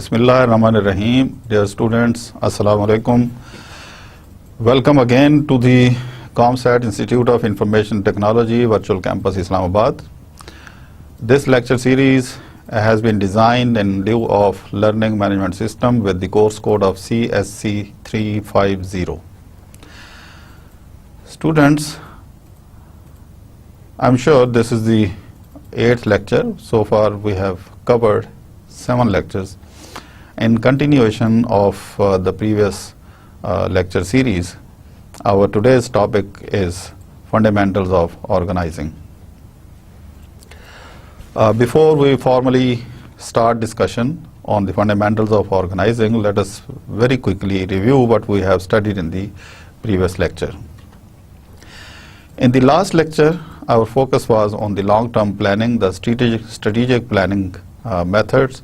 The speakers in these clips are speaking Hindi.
Bismillahirrahmanirrahim. Dear students, Assalamu alaikum. Welcome again to the ComSat Institute of Information Technology, Virtual Campus, Islamabad. This lecture series has been designed in lieu of Learning Management System with the course code of CSC 350. Students, I'm sure this is the 8th lecture. So far we have covered 7 lectures. In continuation of the previous lecture series, our today's topic is fundamentals of organizing. Before we formally start discussion on the fundamentals of organizing, let us very quickly review what we have studied in the previous lecture. In the last lecture, our focus was on the long-term planning, the strategic planning methods,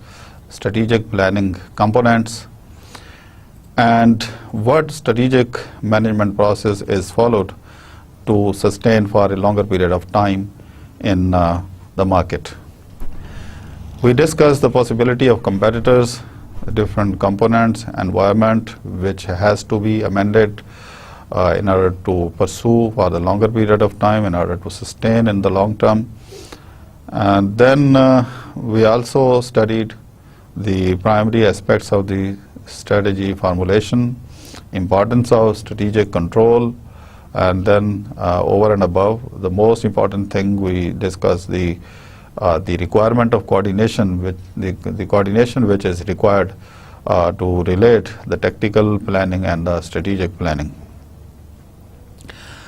strategic planning components, and what strategic management process is followed to sustain for a longer period of time in the market. We discussed the possibility of competitors, different components, environment which has to be amended in order to pursue for the longer period of time, in order to sustain in the long term. And then we also studied the primary aspects of the strategy formulation, importance of strategic control, and then over and above, the most important thing we discussed the requirement of coordination, with the coordination which is required to relate the tactical planning and the strategic planning.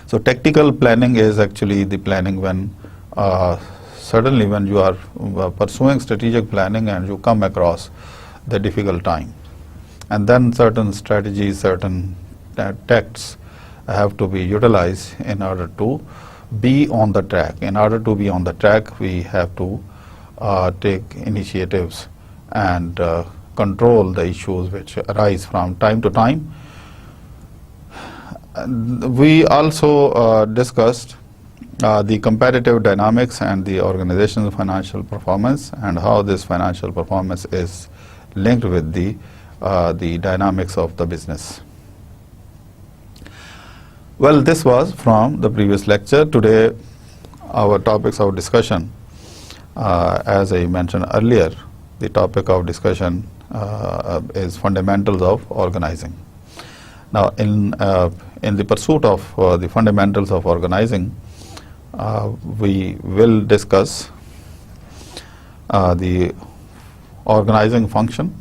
So tactical planning is actually the planning when certainly when you are pursuing strategic planning and you come across the difficult time, and then certain strategies, certain tactics have to be utilized in order to be on the track. In order to be on the track, we have to take initiatives and control the issues which arise from time to time. And we also discussed the competitive dynamics and the organizational financial performance, and how this financial performance is linked with the dynamics of the business. Well, this was from the previous lecture. Today, our topics of discussion, as I mentioned earlier, the topic of discussion is fundamentals of organizing. Now, in the pursuit of the fundamentals of organizing, we will discuss the organizing function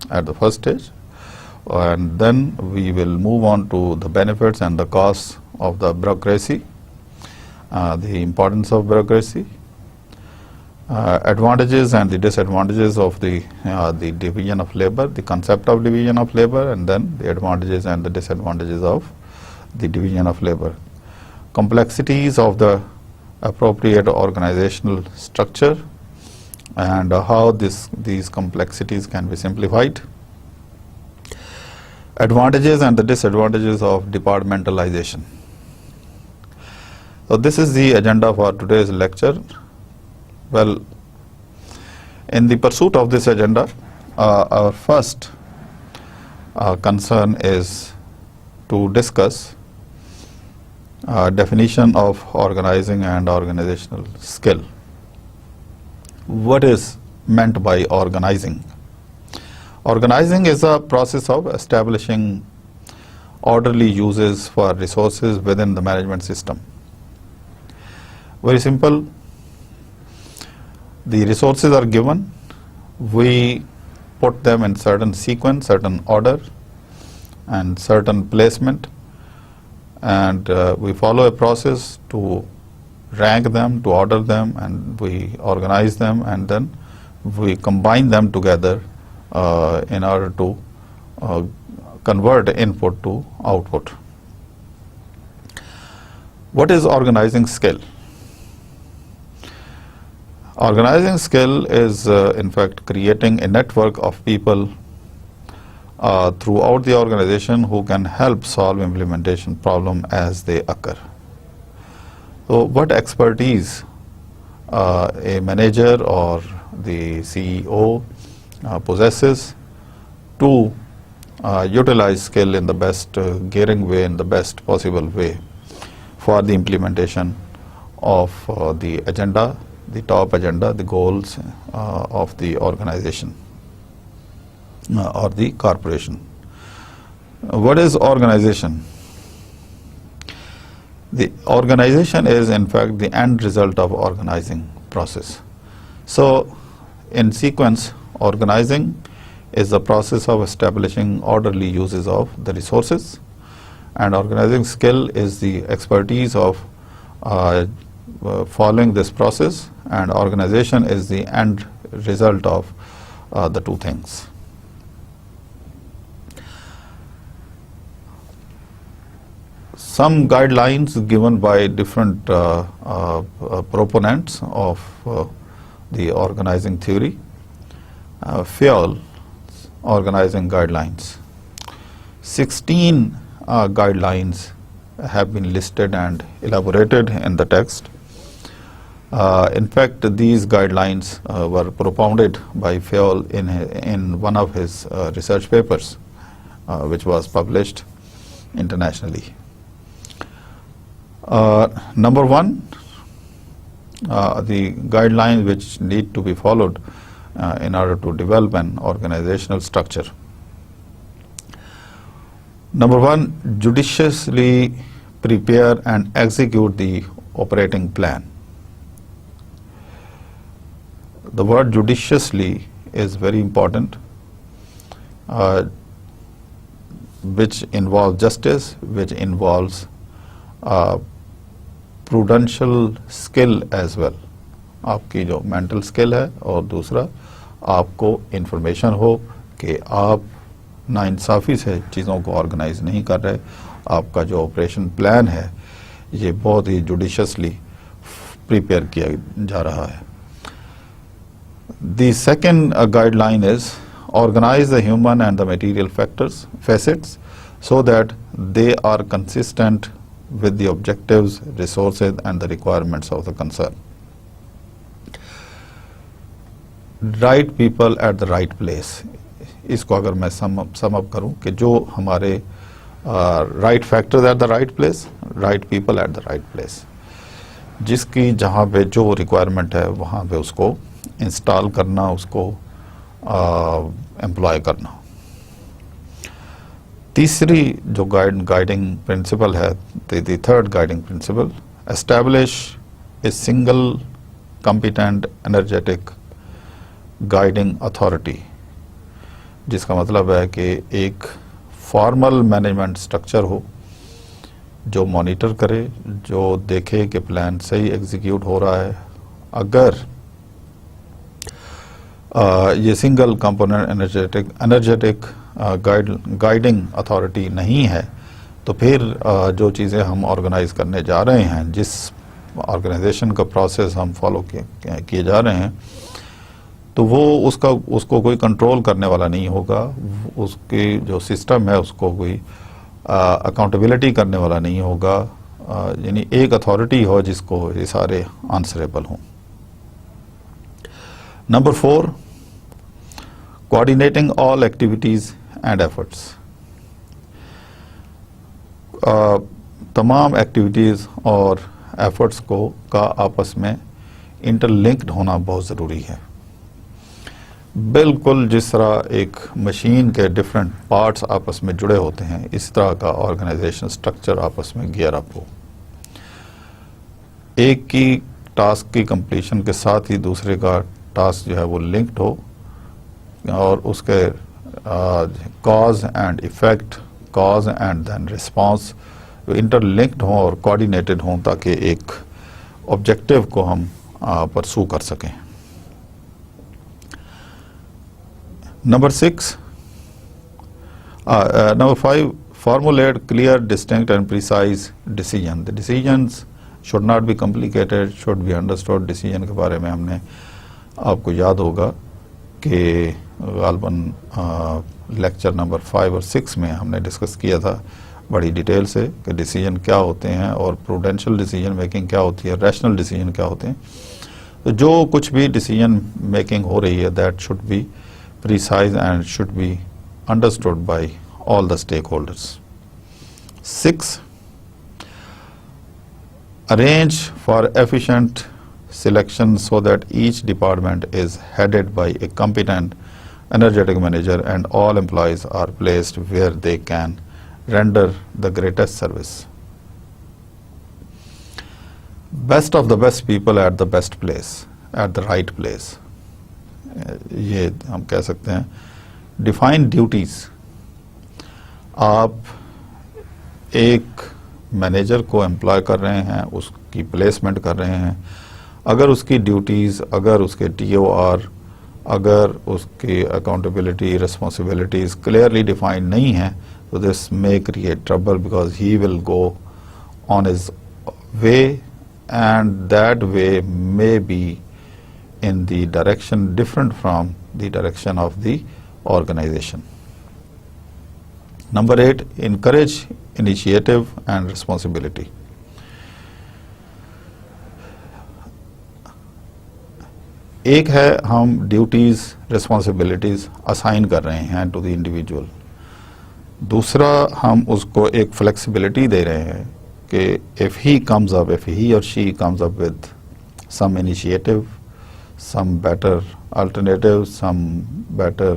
at the first stage, and then we will move on to the benefits and the costs of the bureaucracy, the importance of bureaucracy, advantages and the disadvantages of the division of labor, the concept of division of labor, and then the advantages and the disadvantages of the division of labor, complexities of the appropriate organizational structure, and how these complexities can be simplified, advantages and the disadvantages of departmentalization. So this is the agenda for today's lecture. Well, in the pursuit of this agenda, our first concern is to discuss definition of organizing and organizational skill. What is meant by organizing? Organizing is a process of establishing orderly uses for resources within the management system. Very simple. The resources are given, we put them in certain sequence, certain order, and certain placement, and we follow a process to rank them, to order them, and we organize them, and then we combine them together in order to convert input to output. What is organizing skill? Organizing skill is in fact creating a network of people throughout the organization who can help solve implementation problem as they occur. So what expertise a manager or the CEO possesses to utilize skill in the best gearing way, in the best possible way for the implementation of the agenda, the top agenda, the goals of the organization or the corporation. What is organization? The organization is in fact the end result of organizing process. So in sequence, organizing is the process of establishing orderly uses of the resources, and organizing skill is the expertise of following this process, and organization is the end result of the two things. Some guidelines given by different proponents of the organizing theory. Fayol organizing guidelines. 16 guidelines have been listed and elaborated in the text. In fact, these guidelines were propounded by Fayol in one of his research papers, which was published internationally. Number one, the guidelines which need to be followed in order to develop an organizational structure. Number one, judiciously prepare and execute the operating plan. The word judiciously is very important, which involves justice, which involves prudential skill as well. आपकी जो मेंटल स्किल है, और दूसरा आपको इंफॉर्मेशन हो कि आप नाइंसाफ़ी से चीज़ों को ऑर्गेनाइज नहीं कर रहे, आपका जो ऑपरेशन प्लान है ये बहुत ही जुडिशियसली प्रिपेयर किया जा रहा है. The second guideline is organize the human and the material facets so that they are consistent with the objectives, resources and the requirements of the concern. Right people at the right place. इसको अगर मैं sum up करूं कि जो हमारे right factors at the right place, right people at the right place. जिसकी जहाँ पे जो requirement है वहाँ पे उसको इंस्टॉल करना, उसको एम्प्लॉय करना. तीसरी जो गाइडिंग प्रिंसिपल है, the third guiding principal, establish a single competent energetic guiding authority, जिसका मतलब है कि एक फॉर्मल मैनेजमेंट स्ट्रक्चर हो जो मॉनिटर करे, जो देखे कि प्लान सही एग्जीक्यूट हो रहा है. अगर ये single component energetic guiding authority नहीं है तो फिर जो चीज़ें हम ऑर्गेनाइज करने जा रहे हैं, जिस ऑर्गेनाइजेशन का प्रोसेस हम फॉलो किए जा रहे हैं, तो वो उसको कोई कंट्रोल करने वाला नहीं होगा, उसकी जो सिस्टम है उसको कोई अकाउंटेबिलिटी करने वाला नहीं होगा. यानी एक अथॉरिटी हो जिसको ये सारे आंसरेबल हों. Number 4, coordinating all activities and efforts. तमाम एक्टिविटीज़ और एफर्ट्स का आपस में इंटरलिंक्ड होना बहुत ज़रूरी है. बिल्कुल जिस तरह एक मशीन के डिफरेंट पार्ट्स आपस में जुड़े होते हैं, इस तरह का ऑर्गेनाइजेशन स्ट्रक्चर आपस में गियर अप हो. एक की टास्क की कंप्लीशन के साथ ही दूसरे का टास्क जो है वो लिंक्ड हो, और उसके cause and effect, cause and then response interlinked हों और कोऑर्डिनेटेड हों, ताकि एक ऑब्जेक्टिव को हम परसू कर सकें. Number 5, formulate clear, distinct and precise decision. The decisions should not be complicated, should be understood. Decision के बारे में हमने, आपको याद होगा कि गालबन लेक्चर नंबर 5 और 6 में हमने डिस्कस किया था बड़ी डिटेल से कि डिसीजन क्या होते हैं और प्रूडेंशियल डिसीजन मेकिंग क्या होती है, रैशनल डिसीजन क्या होते हैं. तो जो कुछ भी डिसीजन मेकिंग हो रही है, that should B precise and should be understood by all the stakeholders. 6. Arrange for efficient selection so that each department is headed by a competent, energetic manager and all employees are placed where they can render the greatest service. Best of the best people at the best place, at the right place. ये हम कह सकते हैं. Define duties. आप एक मैनेजर को एम्प्लॉय कर रहे हैं, उसकी प्लेसमेंट कर रहे हैं. अगर उसकी ड्यूटीज़, अगर उसके TOR, अगर उसकी अकाउंटेबिलिटी, रिस्पॉन्सिबिलिटीज़ क्लियरली डिफाइंड नहीं है, तो this may create trouble because he will go on his way and that way may be in the direction different from the direction of the organization. Number 8, encourage initiative and responsibility. एक है हम ड्यूटीज रिस्पॉन्सिबिलिटीज असाइन कर रहे हैं टू द इंडिविजुअल. दूसरा हम उसको एक फ्लेक्सिबिलिटी दे रहे हैं कि इफ ही और she comes up with some initiative, some better alternative, some better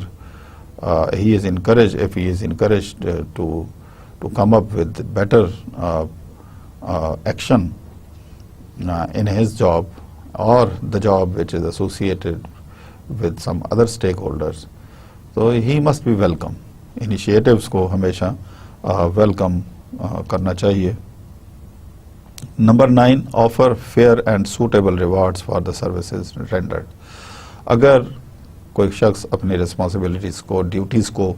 he is encouraged, if he is encouraged to come up with better action in his job or the job which is associated with some other stakeholders, so he must be welcome. Initiatives को हमेशा welcome करना चाहिए. Number 9, offer fair and suitable rewards for the services rendered. अगर कोई शख्स अपनी रिस्पॉन्सिबिलिटीज़ को, ड्यूटीज़ को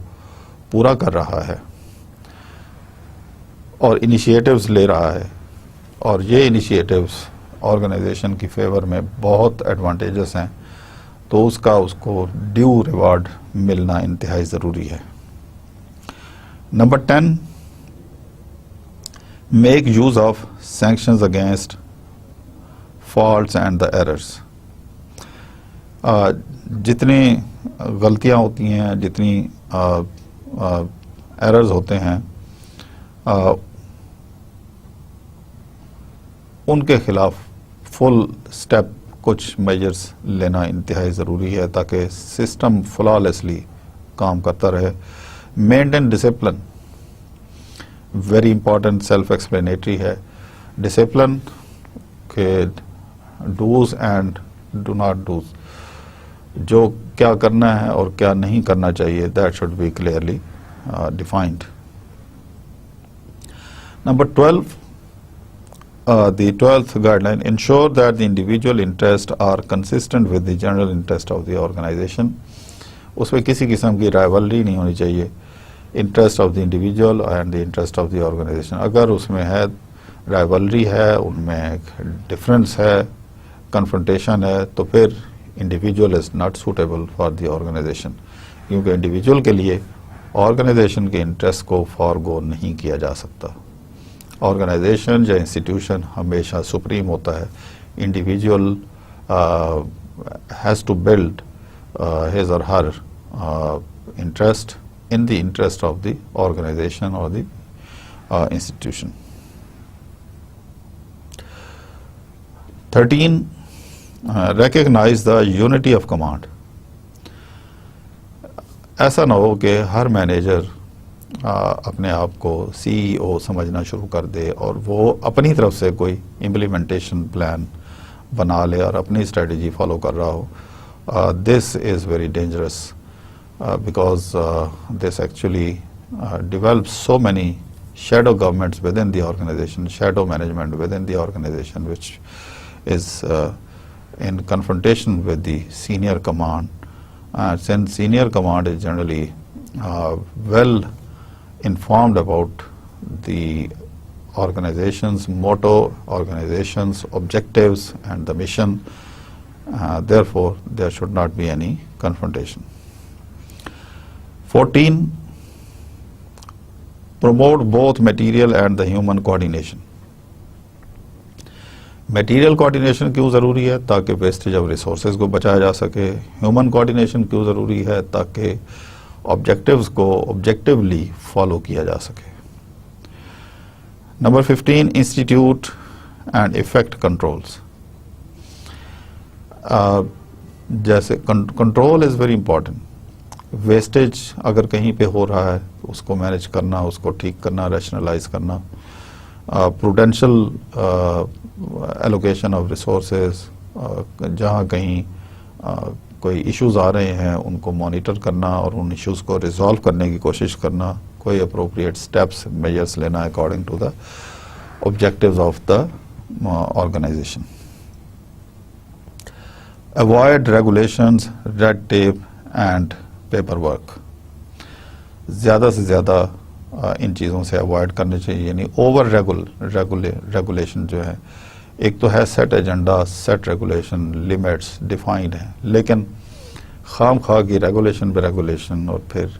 पूरा कर रहा है और इनिशिएटिव्स ले रहा है और ये इनिशिएटिव्स ऑर्गेनाइजेशन की फेवर में बहुत एडवांटेजेस हैं, तो उसको ड्यू रिवार्ड मिलना इंतहाई ज़रूरी है. Number 10, make use of sanctions against faults and the errors. जितनी गलतियां होती हैं, जितनी एरर्स होते हैं, उनके खिलाफ फुल स्टेप कुछ मेजर्स लेना इंतहाई ज़रूरी है ताकि सिस्टम फ्लॉलेसली काम करता रहे. Maintain discipline, very important, self explanatory है. डिसिप्लिन के dos and do not dos, जो क्या करना है और क्या नहीं करना चाहिए, that should be clearly defined. Number 12, the 12th guideline, ensure that the individual interests are consistent with the general interest of the organization. उसमें किसी किस्म की राइवलरी नहीं होनी चाहिए. Interest of the individual and the interest of the organisation. अगर उसमें है राइवलरी है, उनमें डिफरेंस है, कन्फ्रंटेशन है, तो फिर individual is not suitable for the organisation, क्योंकि इंडिविजुअल के लिए ऑर्गेनाइजेशन के इंटरेस्ट को फॉरगो नहीं किया जा सकता. ऑर्गेनाइजेशन या इंस्टीट्यूशन हमेशा सुप्रीम होता है. Individual has to build his or her interest in the interest of the organization or the institution. 13, recognize the unity of command. ऐसा ना हो कि हर मैनेजर अपने आप को CEO समझना शुरू कर दे और वो अपनी तरफ से कोई इम्प्लीमेंटेशन प्लान बना ले और अपनी स्ट्रेटजी फॉलो कर रहा हो. This is very dangerous because this actually develops so many shadow governments within the organization, shadow management within the organization, which is in confrontation with the senior command. Since senior command is generally well informed about the organization's motto, organization's objectives and the mission, therefore there should not be any confrontation. 14, promote both material and the human coordination. Material coordination क्यों ज़रूरी है? ताकि वेस्टेज ऑफ रिसोर्सेज को बचाया जा सके। ह्यूमन कोऑर्डिनेशन क्यों ज़रूरी है? ताकि ऑब्जेक्टिव्स को ऑब्जेक्टिवली फॉलो किया जा सके। Number 15, institute and effect controls. जैसे control is very important. Wastage अगर कहीं पे हो रहा है उसको मैनेज करना, उसको ठीक करना, रैशनलाइज करना, प्रूडेंशियल एलोकेशन ऑफ रिसोर्सेज, जहाँ कहीं कोई इश्यूज आ रहे हैं उनको मॉनिटर करना और उन इश्यूज को रिजॉल्व करने की कोशिश करना, कोई अप्रोप्रिएट स्टेप्स मेजर्स लेना according to the objectives of the organization. Avoid regulations, red tape and paper work. ज़्यादा से ज़्यादा इन चीज़ों से अवॉइड करने चाहिए, यानी ओवर रेगुलेशन जो है, एक तो है set agenda, set regulation, limits defined हैं, लेकिन खाम खा की रेगुलेशन पे रेगुलेशन और फिर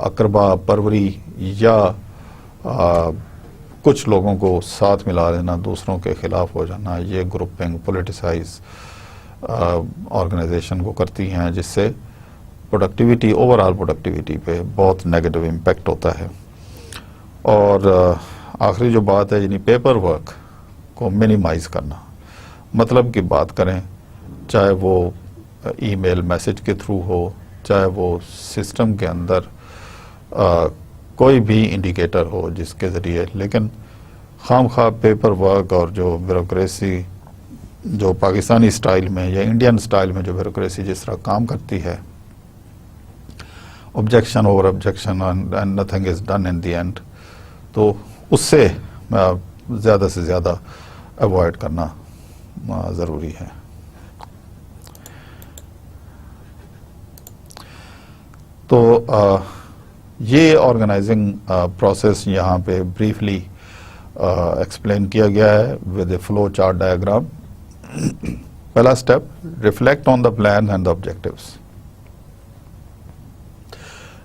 अकरबा परवरी या कुछ लोगों को साथ मिला देना, दूसरों के खिलाफ हो जाना, ये ग्रुपिंग पोलिटिसाइज ऑर्गेनाइजेशन को करती हैं, जिससे प्रोडक्टिविटी, ओवरऑल प्रोडक्टिविटी पे बहुत नेगेटिव इम्पैक्ट होता है। और आखिरी जो बात है, यानी पेपर वर्क को मिनिमाइज करना, मतलब की बात करें, चाहे वो ईमेल मैसेज के थ्रू हो, चाहे वो सिस्टम के अंदर कोई भी इंडिकेटर हो जिसके ज़रिए, लेकिन खाम खा पेपर वर्क और जो ब्यूरोक्रेसी जो पाकिस्तानी स्टाइल में या इंडियन स्टाइल में जो ब्यूरोक्रेसी जिस तरह काम करती है, objection over objection and nothing is done in the end, तो उससे ज़्यादा से ज़्यादा अवॉइड करना ज़रूरी है। तो ये ऑर्गेनाइजिंग प्रोसेस यहाँ पे ब्रीफली एक्सप्लेन किया गया है with a flow chart diagram. पहला step, reflect on the plan and the objectives.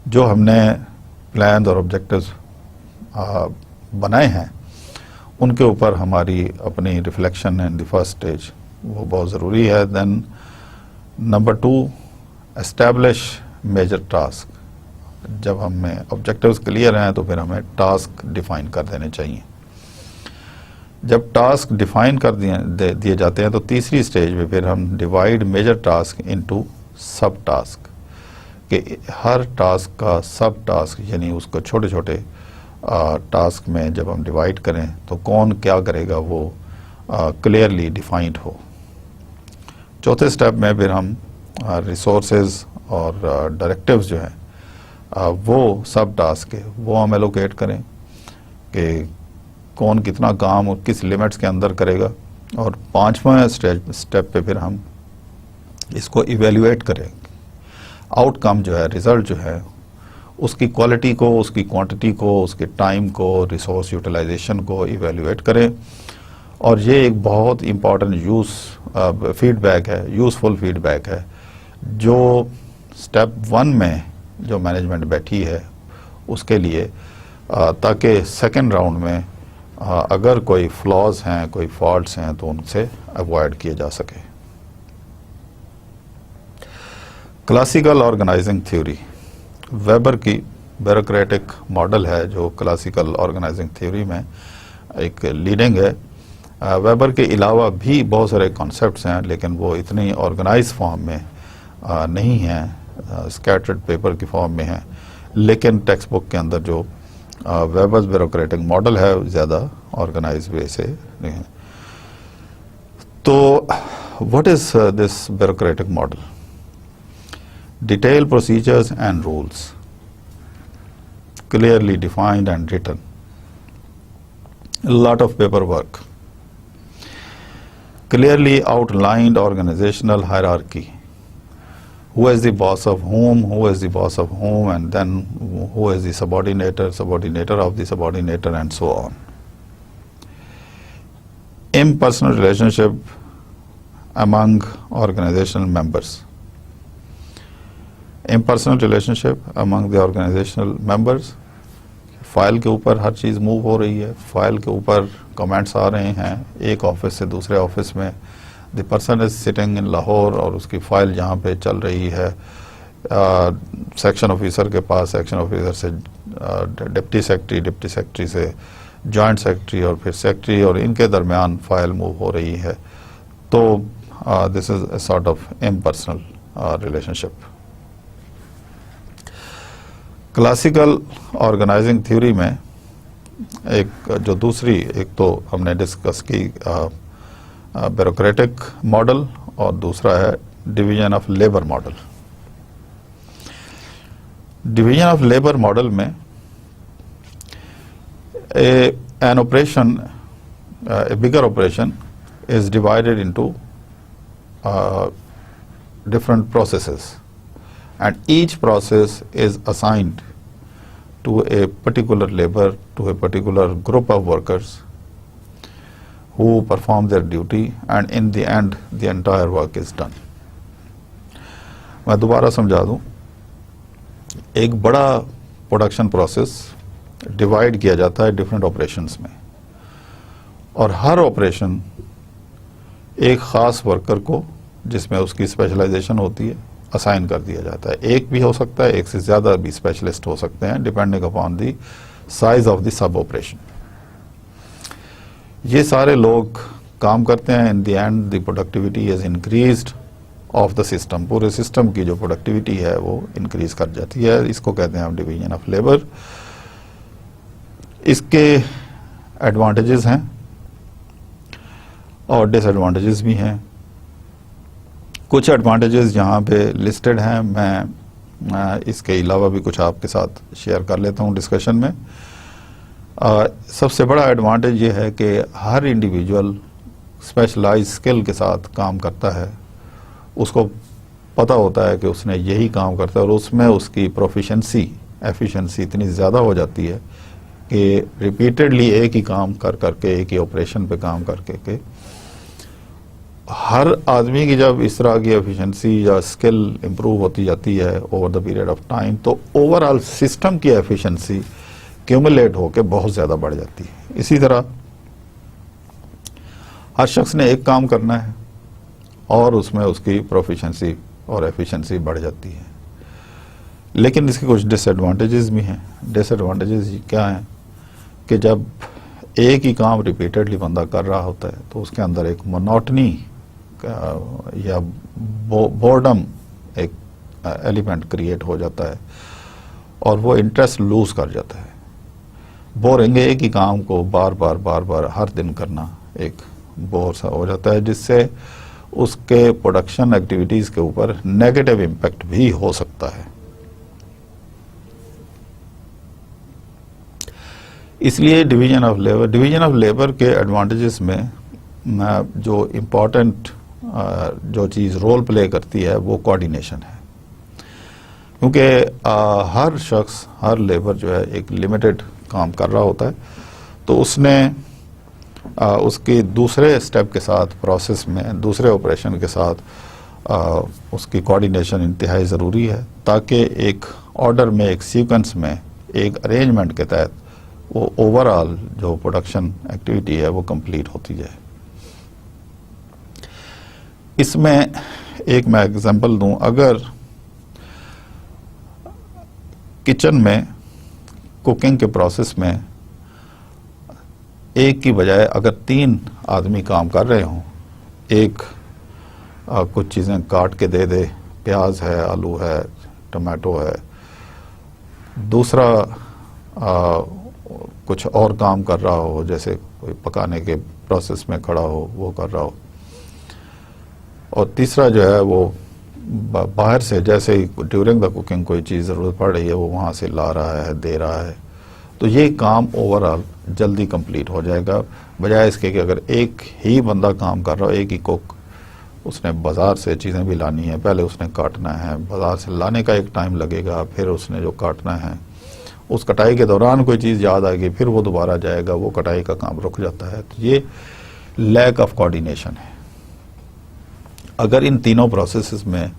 जो हमने प्लान और ऑब्जेक्टिव्स बनाए हैं उनके ऊपर हमारी अपनी reflection in the first stage वो बहुत ज़रूरी है। Then number 2, establish major task. जब हमें ऑब्जेक्टिव्स क्लियर हैं तो फिर हमें टास्क डिफाइन कर देने चाहिए। जब टास्क डिफाइन कर दिए जाते हैं तो तीसरी स्टेज में फिर हम divide major task into sub task, कि हर टास्क का सब टास्क यानी उसको छोटे छोटे टास्क में जब हम डिवाइड करें तो कौन क्या करेगा वो क्लियरली डिफाइंड हो। चौथे स्टेप में फिर हम रिसोर्सेज और डायरेक्टिव्स जो हैं वो सब टास्क के वो हम एलोकेट करें कि कौन कितना काम और किस लिमिट्स के अंदर करेगा। और पांचवें स्टेप पे फिर हम इसको इवेल्युएट करें, आउटकम जो है, रिजल्ट जो है, उसकी क्वालिटी को, उसकी क्वांटिटी को, उसके टाइम को, रिसोर्स यूटिलाइजेशन को इवेल्युएट करें। और ये एक बहुत इम्पॉर्टेंट फीडबैक है, यूज़फुल फीडबैक है, जो स्टेप 1 में जो मैनेजमेंट बैठी है उसके लिए, ताकि सेकेंड राउंड में अगर कोई फ्लॉज हैं, कोई फॉल्ट्स हैं तो उनसे अवॉइड किए जा सके। क्लासिकल ऑर्गेनाइजिंग थ्योरी, वेबर की ब्यूरोक्रेटिक मॉडल है जो क्लासिकल ऑर्गेनाइजिंग थ्योरी में एक लीडिंग है। वेबर के अलावा भी बहुत सारे कॉन्सेप्ट्स हैं, लेकिन वो इतनी ऑर्गेनाइज फॉर्म में नहीं हैं, स्कैटर्ड पेपर की फॉर्म में हैं, लेकिन टेक्स्ट बुक के अंदर जो वेबर्स ब्यूरोक्रेटिक मॉडल है ज़्यादा ऑर्गेनाइज वे से नहीं है। तो what is this bureaucratic model? Detailed procedures and rules, clearly defined and written, a lot of paperwork, clearly outlined organizational hierarchy, who is the boss of whom, and then who is the subordinator of the subordinator, and so on. Impersonal relationship among organizational members. Impersonal relationship among the organizational members, file के ऊपर हर चीज़ मूव हो रही है, फाइल के ऊपर कमेंट्स आ रहे हैं एक ऑफिस से दूसरे ऑफिस में, the person is sitting in Lahore और उसकी फाइल यहाँ पे चल रही है सेक्शन ऑफिसर के पास, सेक्शन ऑफिसर से डिप्टी सेक्रेटरी से जॉइंट सेक्रेटरी और फिर सेक्रेटरी, और इनके दरमियान फाइल मूव हो रही है। तो this is a sort of impersonal relationship. Classical organizing theory में एक जो दूसरी, एक तो हमने डिस्कस की ब्यूरोक्रेटिक मॉडल और दूसरा है division of labour model. Division of labour model में an operation, a bigger operation is divided into different processes, and each process is assigned to a particular labor, to a particular group of workers who perform their duty, and in the end the entire work is done. मैं दोबारा समझा दूं, एक बड़ा प्रोडक्शन प्रोसेस डिवाइड किया जाता है डिफरेंट ऑपरेशंस में, और हर ऑपरेशन एक ख़ास वर्कर को, जिसमें उसकी स्पेशलाइजेशन होती है, असाइन कर दिया जाता है। एक भी हो सकता है, एक से ज़्यादा भी स्पेशलिस्ट हो सकते हैं, depending upon the size of the sub operation. ये सारे लोग काम करते हैं, in the end the productivity is increased of the system, पूरे सिस्टम की जो प्रोडक्टिविटी है वो इंक्रीज कर जाती है। इसको कहते हैं हम डिवीजन ऑफ लेबर। इसके एडवांटेजेस हैं और डिसएडवांटेजेस भी हैं। कुछ एडवांटेजेस यहाँ पे लिस्टेड हैं, मैं इसके अलावा भी कुछ आपके साथ शेयर कर लेता हूँ डिस्कशन में। सबसे बड़ा एडवांटेज ये है कि हर इंडिविजुअल स्पेशलाइज स्किल के साथ काम करता है, उसको पता होता है कि उसने यही काम करता है, और उसमें उसकी प्रोफिशेंसी, एफिशिएंसी इतनी ज़्यादा हो जाती है कि रिपीटेडली एक ही काम कर करके, एक ही ऑपरेशन पे काम करके के हर आदमी की जब इस तरह की एफिशिएंसी या स्किल इंप्रूव होती जाती है over the period of time, तो ओवरऑल सिस्टम की एफिशिएंसी क्यूमुलेट होकर बहुत ज़्यादा बढ़ जाती है। इसी तरह हर शख्स ने एक काम करना है और उसमें उसकी प्रोफिशिएंसी और एफिशिएंसी बढ़ जाती है। लेकिन इसके कुछ डिसएडवांटेजेस भी हैं। डिसएडवांटेजेस क्या हैं कि जब एक ही काम रिपीटेडली बंदा कर रहा होता है तो उसके अंदर एक मोनोटनी या बोर्डम एक एलिमेंट क्रिएट हो जाता है और वो इंटरेस्ट लूज कर जाता है। बोरिंग, एक ही काम को बार बार हर दिन करना एक बोर सा हो जाता है, जिससे उसके प्रोडक्शन एक्टिविटीज के ऊपर नेगेटिव इम्पैक्ट भी हो सकता है। इसलिए डिवीजन ऑफ लेबर के एडवांटेजेस में जो इम्पोर्टेंट जो चीज़ रोल प्ले करती है वो कोऑर्डिनेशन है, क्योंकि हर शख्स, हर लेबर जो है एक लिमिटेड काम कर रहा होता है, तो उसने उसके दूसरे स्टेप के साथ, प्रोसेस में दूसरे ऑपरेशन के साथ उसकी कोऑर्डिनेशन इंतहाई ज़रूरी है, ताकि एक ऑर्डर में, एक सीक्वेंस में, एक अरेंजमेंट के तहत वो ओवरऑल जो प्रोडक्शन एक्टिविटी है वो कंप्लीट होती जाए। इसमें एक मैं एग्जांपल दूं, अगर किचन में कुकिंग के प्रोसेस में एक की बजाय अगर 3 आदमी काम कर रहे हों, एक कुछ चीज़ें काट के दे दे, प्याज है, आलू है, टमाटो है, दूसरा कुछ और काम कर रहा हो, जैसे कोई पकाने के प्रोसेस में खड़ा हो वो कर रहा हो, और तीसरा जो है वो बाहर से, जैसे ही ड्यूरिंग द कुकिंग कोई चीज़ ज़रूरत पड़ रही है वो वहाँ से ला रहा है, दे रहा है, तो ये काम ओवरऑल जल्दी कंप्लीट हो जाएगा, बजाय इसके कि अगर एक ही बंदा काम कर रहा हो, एक ही कुक, उसने बाज़ार से चीज़ें भी लानी है, पहले उसने काटना है, बाज़ार से लाने का एक टाइम लगेगा, फिर उसने जो काटना है, उस कटाई के दौरान कोई चीज़ याद आएगी, फिर वो दोबारा जाएगा, वो कटाई का काम रुक जाता है। तो ये लैक ऑफ कोऑर्डिनेशन है। अगर इन तीनों प्रोसेसेस में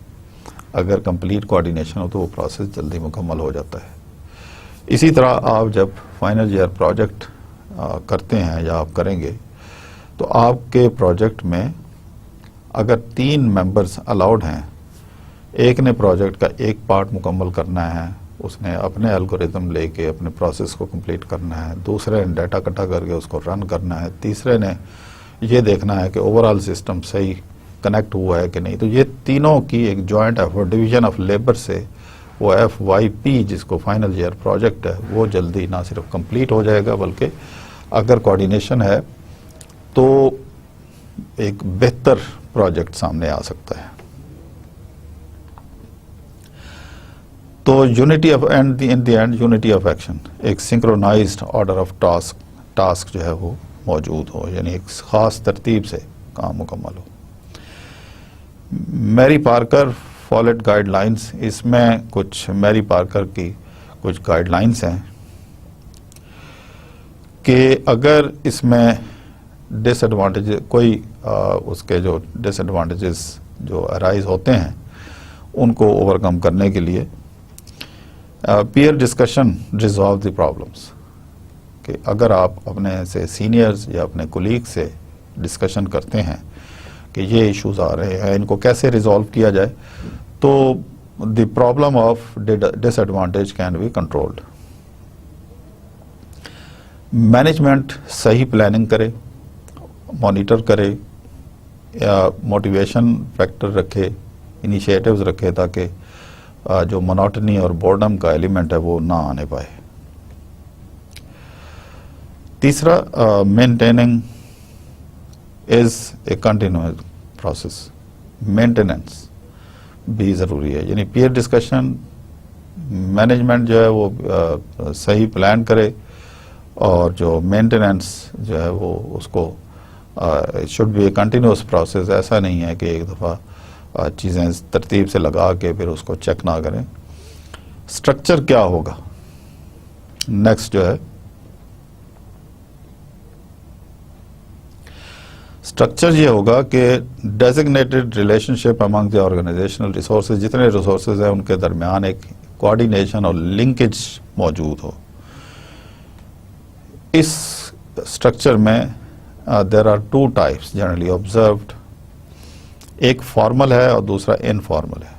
अगर कंप्लीट कोऑर्डिनेशन हो तो वो प्रोसेस जल्दी मुकम्मल हो जाता है। इसी तरह आप जब फाइनल ईयर प्रोजेक्ट करते हैं या आप करेंगे, तो आपके प्रोजेक्ट में अगर 3 मेंबर्स अलाउड हैं, एक ने प्रोजेक्ट का एक पार्ट मुकम्मल करना है, उसने अपने एल्गोरिथम लेके अपने प्रोसेस को कंप्लीट करना है, दूसरे ने डाटा इकट्ठा करके उसको रन करना है, तीसरे ने ये देखना है कि ओवरऑल सिस्टम सही कनेक्ट हुआ है कि नहीं, तो ये तीनों की एक joint effort, division of labour से वो FYP जिसको फाइनल ईयर प्रोजेक्ट है वो जल्दी ना सिर्फ कंप्लीट हो जाएगा, बल्कि अगर कोऑर्डिनेशन है तो एक बेहतर प्रोजेक्ट सामने आ सकता है। तो unity of and in the end unity of action, एक सिंक्रोनाइज्ड ऑर्डर ऑफ टास्क जो है वो मौजूद हो, यानी एक खास तरतीब से काम मुकम्मल हो। मैरी पार्कर फॉलोड गाइडलाइंस, इसमें कुछ मैरी पार्कर की कुछ गाइडलाइंस हैं कि अगर इसमें डिसएडवांटेज कोई उसके जो डिसएडवांटेजेस जो अराइज होते हैं उनको ओवरकम करने के लिए peer discussion resolve the problems, कि अगर आप अपने से सीनियर्स या अपने कोलीग से डिस्कशन करते हैं कि ये इश्यूज आ रहे हैं, इनको कैसे रिजॉल्व किया जाए, तो the problem of disadvantage can be controlled. Management सही प्लानिंग करे, मॉनिटर करे या मोटिवेशन फैक्टर रखे, इनिशिएटिव्स रखे, ताकि जो मोनोटनी और बोर्डम का एलिमेंट है वो ना आने पाए। तीसरा, maintaining is a continuous process, maintenance भी ज़रूरी है, यानी पीयर डिस्कशन, मैनेजमेंट जो है वो सही प्लान करे और जो मेंटेनेंस जो है वो उसको should be A continuous process. ऐसा नहीं है कि एक दफ़ा चीज़ें तरतीब से लगा के फिर उसको चेक ना करें। स्ट्रक्चर क्या होगा, नेक्स्ट जो है स्ट्रक्चर ये होगा कि designated relationship among the organizational resources, जितने रिसोर्सेज हैं उनके दरमियान एक कोऑर्डिनेशन और लिंकेज मौजूद हो। इस स्ट्रक्चर में there are 2 types generally observed, एक फॉर्मल है और दूसरा इनफॉर्मल है।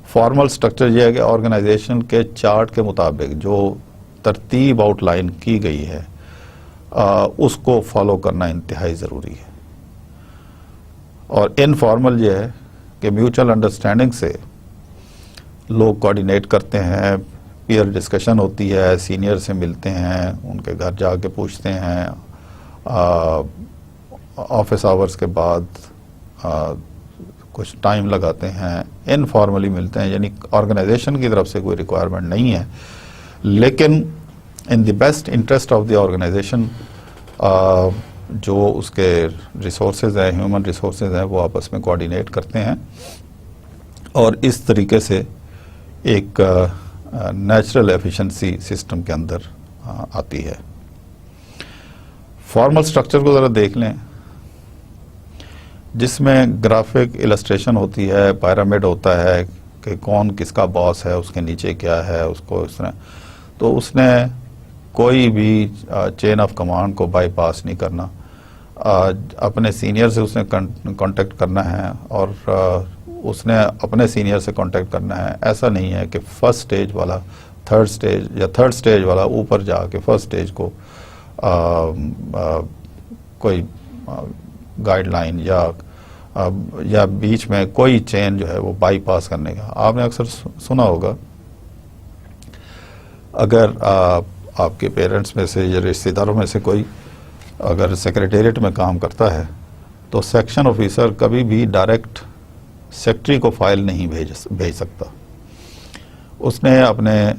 फॉर्मल स्ट्रक्चर यह है कि ऑर्गेनाइजेशन के चार्ट के मुताबिक जो तरतीब आउटलाइन की गई है उसको फॉलो करना इंतहाई ज़रूरी है। और इनफॉर्मल ये है कि म्यूचुअल अंडरस्टैंडिंग से लोग कोऑर्डिनेट करते हैं, पीयर डिस्कशन होती है, सीनियर से मिलते हैं, उनके घर जाके पूछते हैं, ऑफिस आवर्स के बाद कुछ टाइम लगाते हैं, इनफॉर्मली मिलते हैं, यानी ऑर्गेनाइजेशन की तरफ से कोई रिक्वायरमेंट नहीं है, लेकिन in the best interest of the organization जो उसके रिसोर्सेज हैं, ह्यूमन रिसोर्सेज हैं, वो आपस में कोऑर्डिनेट करते हैं और इस तरीके से एक नेचुरल एफिशिएंसी सिस्टम के अंदर आती है। फॉर्मल स्ट्रक्चर को ज़रा देख लें, जिसमें ग्राफिक इलस्ट्रेशन होती है, पिरामिड होता है कि कौन किसका बॉस है, उसके नीचे क्या है, उसको इस तरह, तो उसने कोई भी चेन ऑफ कमांड को बाईपास नहीं करना, अपने सीनियर से उसने कांटेक्ट करना है और उसने अपने सीनियर से कांटेक्ट करना है। ऐसा नहीं है कि फर्स्ट स्टेज वाला थर्ड स्टेज या थर्ड स्टेज वाला ऊपर जाके फर्स्ट स्टेज को कोई गाइडलाइन या बीच में कोई चेन जो है वो बाईपास करने का। आपने अक्सर सुना होगा, अगर आपके पेरेंट्स में से या रिश्तेदारों में से कोई अगर सेक्रेटेरिएट में काम करता है तो सेक्शन ऑफिसर कभी भी डायरेक्ट सेक्रेटरी को फाइल नहीं भेज सकता। उसने अपने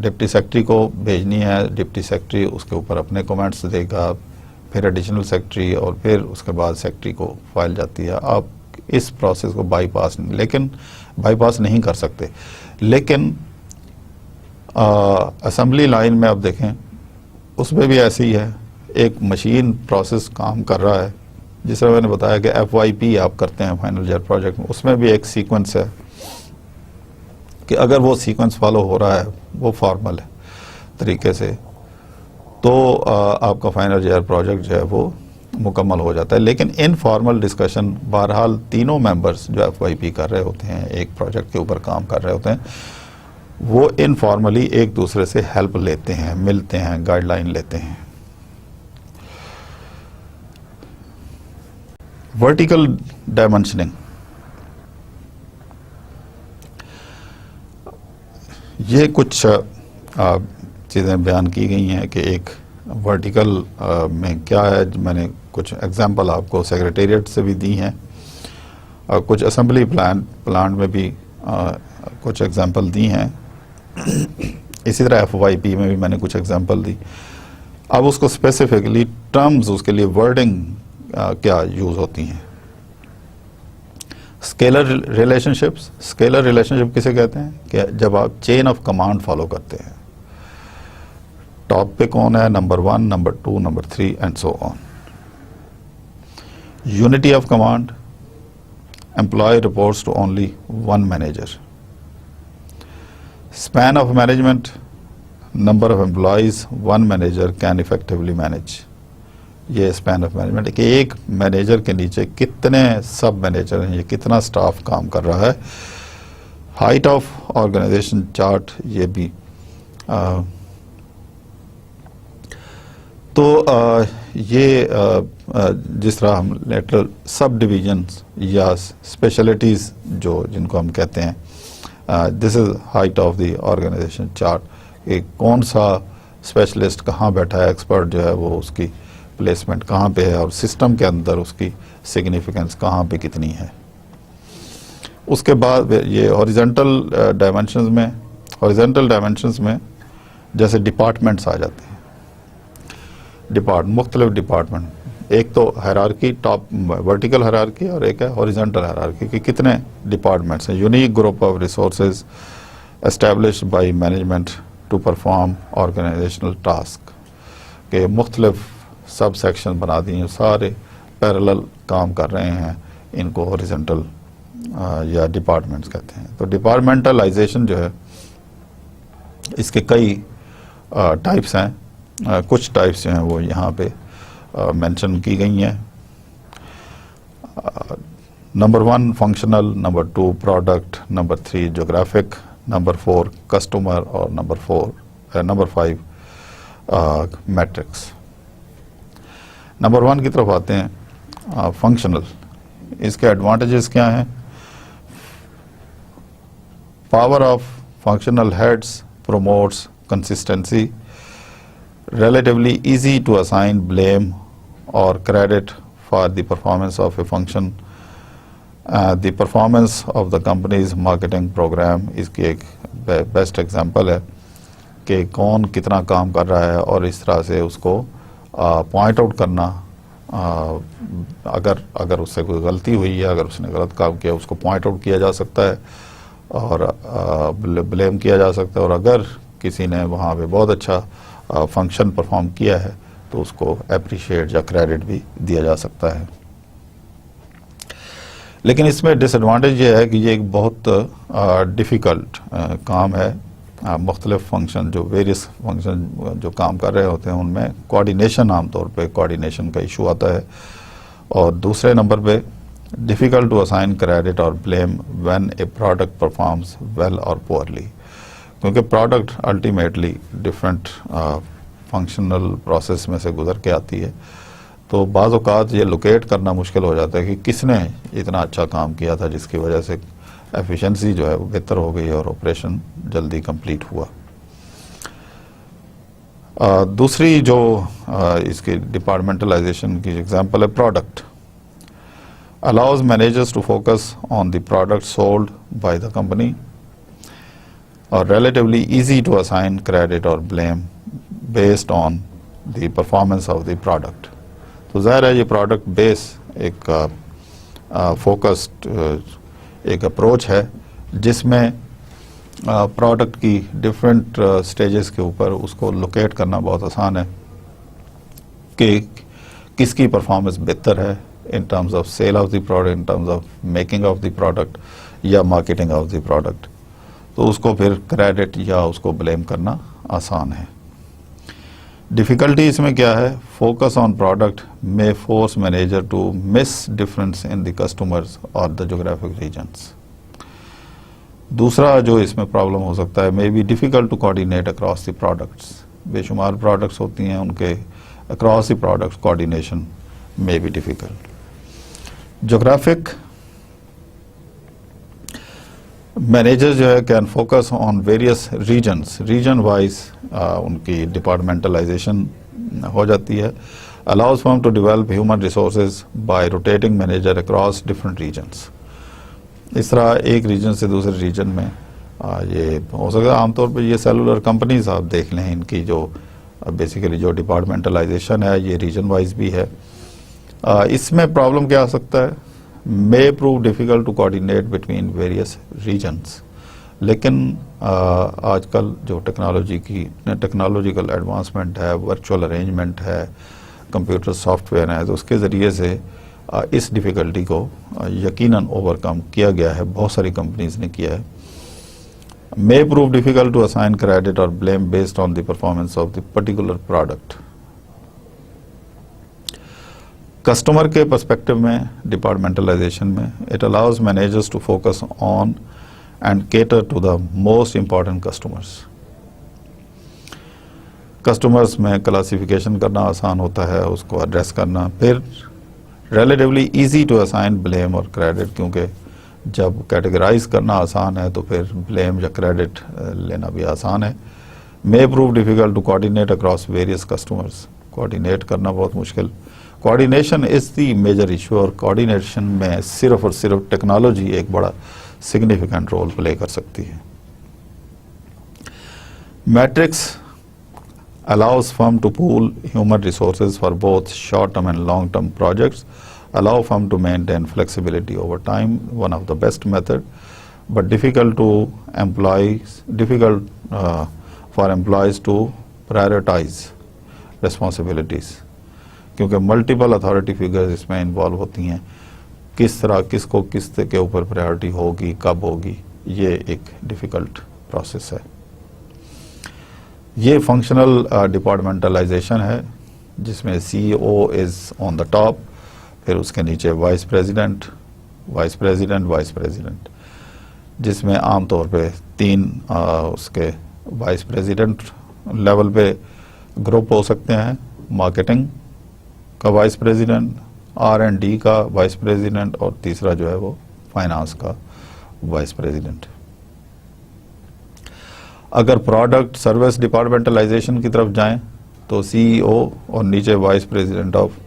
डिप्टी सेक्रेटरी को भेजनी है, डिप्टी सेक्रेटरी उसके ऊपर अपने कमेंट्स देगा, फिर एडिशनल सेक्रेटरी और फिर उसके बाद सेक्रेटरी को फाइल जाती है। आप इस प्रोसेस को बाईपास नहीं कर सकते। लेकिन असेंबली लाइन में आप देखें, उसमें भी ऐसे ही है, एक मशीन प्रोसेस काम कर रहा है। जिस तरह मैंने बताया कि FYP आप करते हैं फाइनल ईयर प्रोजेक्ट में, उसमें भी एक सीक्वेंस है कि अगर वो सीक्वेंस फॉलो हो रहा है, वो फॉर्मल है तरीके से, तो आपका फाइनल ईयर प्रोजेक्ट जो है वो मुकम्मल हो जाता है। लेकिन इनफॉर्मल डिस्कशन बहरहाल तीनों मेंबर्स जो FYP कर रहे होते हैं, एक प्रोजेक्ट के ऊपर काम कर रहे होते हैं, वो इनफॉर्मली एक दूसरे से हेल्प लेते हैं, मिलते हैं, गाइडलाइन लेते हैं। वर्टिकल डायमेंशनिंग, ये कुछ चीज़ें बयान की गई हैं कि एक वर्टिकल में क्या है। मैंने कुछ एग्जांपल आपको सेक्रेटेरिएट से भी दी हैं और कुछ असेंबली प्लांट में भी कुछ एग्जांपल दी हैं। इसी तरह FYP में भी मैंने कुछ एग्जांपल दी। अब उसको स्पेसिफिकली टर्म्स, उसके लिए वर्डिंग क्या यूज़ होती हैं। स्केलर रिलेशनशिप्स, स्केलर रिलेशनशिप किसे कहते हैं कि जब आप चेन ऑफ कमांड फॉलो करते हैं, टॉप पे कौन है, number 1, number 2, number 3 and so on. Unity of command, employee reports to only one manager. Span of management, number of employees one manager can effectively manage. ये स्पैन ऑफ मैनेजमेंट कि एक मैनेजर के नीचे कितने सब मैनेजर हैं, ये कितना स्टाफ काम कर रहा है। हाइट ऑफ ऑर्गेनाइजेशन चार्ट, ये भी ये जिस तरह हम लेटरल सब डिवीजन्स या स्पेशलिटीज़ जो जिनको हम कहते हैं, this is height of the organisation chart कि कौन सा स्पेशलिस्ट कहाँ बैठा है, एक्सपर्ट जो है वो उसकी प्लेसमेंट कहाँ पे है और सिस्टम के अंदर उसकी सिग्निफिकेंस कहाँ पे कितनी है। उसके बाद ये हॉरिजॉन्टल डायमेंशंस में जैसे डिपार्टमेंट्स आ जाते हैं। मुख्तलिफ डिपार्टमेंट, एक तो हायरार्की, टॉप वर्टिकल हायरार्की और एक है हॉरिजॉन्टल हायरार्की कि कितने डिपार्टमेंट्स हैं। Unique group of resources established by management to perform organizational task के मुख्तलिफ सब सेक्शन बना दिए, सारे पैरेलल काम कर रहे हैं, इनको हॉरिजॉन्टल या डिपार्टमेंट्स कहते हैं। तो डिपार्टमेंटलाइजेशन जो है इसके कई टाइप्स हैं। कुछ टाइप्स जो हैं वो यहाँ पे मेंशन की गई हैं। Number 1 functional, number 2 product, number 3 geographic, number 4 customer और नंबर 5 मैट्रिक्स। नंबर 1 की तरफ आते हैं, फंक्शनल। इसके एडवांटेजेस क्या हैं? Power of functional heads promotes consistency, relatively easy to assign blame or credit for the performance of a function. The performance of the company's marketing program इसकी एक बेस्ट एग्जांपल है कि कौन कितना काम कर रहा है और इस तरह से उसको पॉइंट आउट करना। अगर उससे कोई गलती हुई है, अगर उसने गलत काम किया, उसको पॉइंट आउट किया जा सकता है और ब्लेम किया जा सकता है। और अगर किसी ने वहाँ पे बहुत अच्छा फंक्शन परफॉर्म किया है तो उसको अप्रिशिएट या क्रेडिट भी दिया जा सकता है। लेकिन इसमें डिसएडवांटेज ये है कि ये एक बहुत डिफ़िकल्ट काम है। मुख्तलिफ फंक्शन जो वेरियस फंक्शन जो काम कर रहे होते हैं उनमें कोऑर्डिनेशन, आमतौर पे कोऑर्डिनेशन का इशू आता है। और दूसरे नंबर पे difficult to assign credit or blame when a product performs well or poorly, क्योंकि product ultimately different functional process में से गुजर के आती है। तो बाज़ औक़ात ये लोकेट करना मुश्किल हो जाता है कि किसने इतना अच्छा काम किया था जिसकी वजह से एफिशिएंसी जो है वो बेहतर हो गई और ऑपरेशन जल्दी कंप्लीट हुआ। दूसरी जो इसकी डिपार्टमेंटलाइजेशन की एग्जांपल है product. Allows managers to focus on the product sold by the company, or relatively easy to assign credit or blame based on the performance of the product. तो ज़ाहिर है ये प्रोडक्ट बेस एक फोकस्ड एक अप्रोच है जिसमें प्रोडक्ट की डिफरेंट स्टेजेस के ऊपर उसको लोकेट करना बहुत आसान है कि किसकी परफॉर्मेंस बेहतर है in terms of sale of the product, in terms of making of the product या marketing of the product। तो उसको फिर क्रेडिट या उसको ब्लेम करना आसान है। डिफिकल्टी इसमें क्या है? Focus on product may force manager to miss difference in the customers और द ज्योग्राफिक रीजन्स। दूसरा जो इसमें प्रॉब्लम हो सकता है, may be difficult to coordinate across the products. बेशुमार प्रोडक्ट्स होती हैं, उनके across the products coordination may be difficult. Geographic manager जो है can focus on various regions, region wise उनकी डिपार्टमेंटलाइजेशन हो जाती है। Allows firm to develop human resources bye rotating manager across different regions. इस तरह एक रीजन से दूसरे रीजन में ये हो सकता है। आमतौर पर ये सेलुलर कंपनीज आप देख लें, इनकी जो बेसिकली जो डिपार्टमेंटलाइजेशन है ये रीजन वाइज भी है। इसमें प्रॉब्लम क्या आ सकता है? May prove difficult to coordinate between various regions. लेकिन आजकल जो टेक्नोलॉजिकल एडवांसमेंट है, वर्चुअल अरेंजमेंट है, कंप्यूटर सॉफ्टवेयर है, तो उसके ज़रिए से इस डिफ़िकल्टी को यकीनन ओवरकम किया गया है, बहुत सारी कंपनीज ने किया है। May prove difficult to assign credit और blame based on the performance of the particular product. Customer के पर्सपेक्टिव में, डिपार्टमेंटलाइजेशन में, it allows managers to focus on and cater to the most important customers. Customers में क्लासिफिकेशन करना आसान होता है, उसको एड्रेस करना, फिर relatively easy to assign blame और क्रेडिट, क्योंकि जब कैटेगराइज करना आसान है तो फिर ब्लेम या क्रेडिट लेना भी आसान है। May prove difficult to coordinate across various customers. Coordinate करना बहुत मुश्किल। Coordination is the major issue, और कोऑर्डिनेशन में सिर्फ और सिर्फ टेक्नोलॉजी एक बड़ा सिग्निफिकेंट रोल प्ले कर सकती है। Matrix allows firm to pool human resources for both short-term and long-term projects, allow firm to maintain flexibility over time, one of the best method, but difficult for employees to prioritize responsibilities, क्योंकि multiple authority figures इसमें involve होती हैं। किस तरह किसको किस के ऊपर प्रायोरिटी होगी, कब होगी, ये एक डिफ़िकल्ट प्रोसेस है। ये फंक्शनल डिपार्टमेंटलाइजेशन है, जिसमें CEO is on the top, फिर उसके नीचे vice president, vice president, vice president, जिसमें आमतौर पे 3 उसके वाइस प्रेसिडेंट लेवल पे ग्रुप हो सकते हैं। मार्केटिंग का वाइस प्रेसिडेंट, R&D का वाइस प्रेसिडेंट, और तीसरा जो है वो फाइनेंस का वाइस प्रेसिडेंट। अगर प्रोडक्ट सर्विस डिपार्टमेंटलाइजेशन की तरफ जाएं तो CEO और नीचे वाइस प्रेसिडेंट ऑफ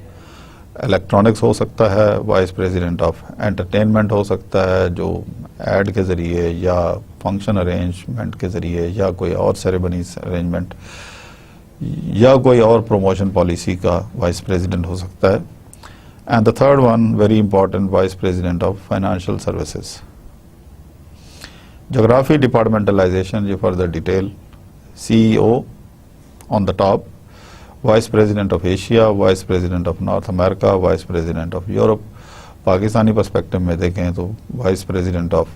इलेक्ट्रॉनिक्स हो सकता है, वाइस प्रेसिडेंट ऑफ एंटरटेनमेंट हो सकता है, जो एड के ज़रिए या फंक्शन अरेंजमेंट के ज़रिए या कोई और सेरेमनी अरेंजमेंट या कोई और प्रमोशन पॉलिसी का वाइस प्रेसिडेंट हो सकता है। And the third one very important, vice president of financial services. Geography departmentalization, you further detail, CEO on the top, Vice President of Asia, Vice President of North America, Vice President of Europe. Pakistani perspective में देखें तो Vice President of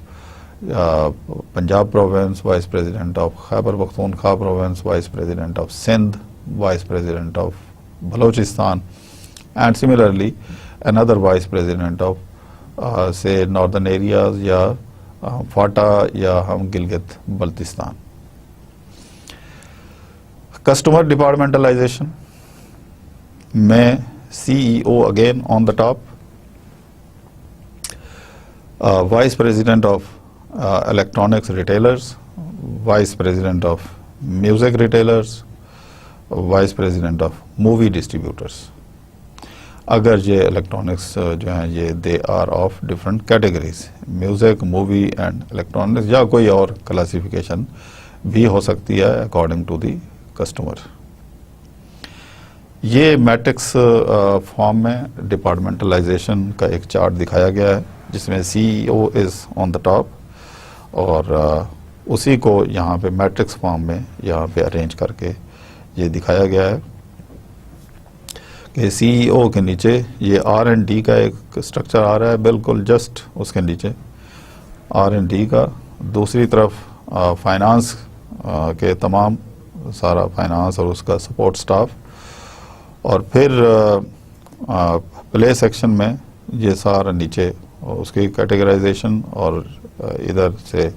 Punjab province, Vice President of Khyber Pakhtunkhwa province, Vice President of Sindh, Vice President of Balochistan, and similarly another Vice President of say northern areas या फाटा या हम गिलगित बल्तिस्तान। कस्टमर डिपार्टमेंटलाइजेशन में CEO again on the top, vice president of electronics retailers, vice president of music retailers, vice president of movie distributors. अगर ये इलेक्ट्रॉनिक्स जो हैं ये they are of different categories, music, movie and electronics, या कोई और क्लासिफिकेशन भी हो सकती है अकॉर्डिंग टू दी कस्टमर। ये मैट्रिक्स फॉर्म में डिपार्टमेंटलाइजेशन का एक चार्ट दिखाया गया है, जिसमें CEO is on the top, और उसी को यहाँ पे मैट्रिक्स फॉर्म में यहाँ पे अरेंज करके ये दिखाया गया है कि CEO के नीचे ये R&D का एक स्ट्रक्चर आ रहा है, बिल्कुल जस्ट उसके नीचे R&D का। दूसरी तरफ फाइनेंस के तमाम सारा फाइनेंस और उसका सपोर्ट स्टाफ, और फिर प्ले सेक्शन में ये सारा नीचे उसकी कैटेगराइजेशन, और इधर से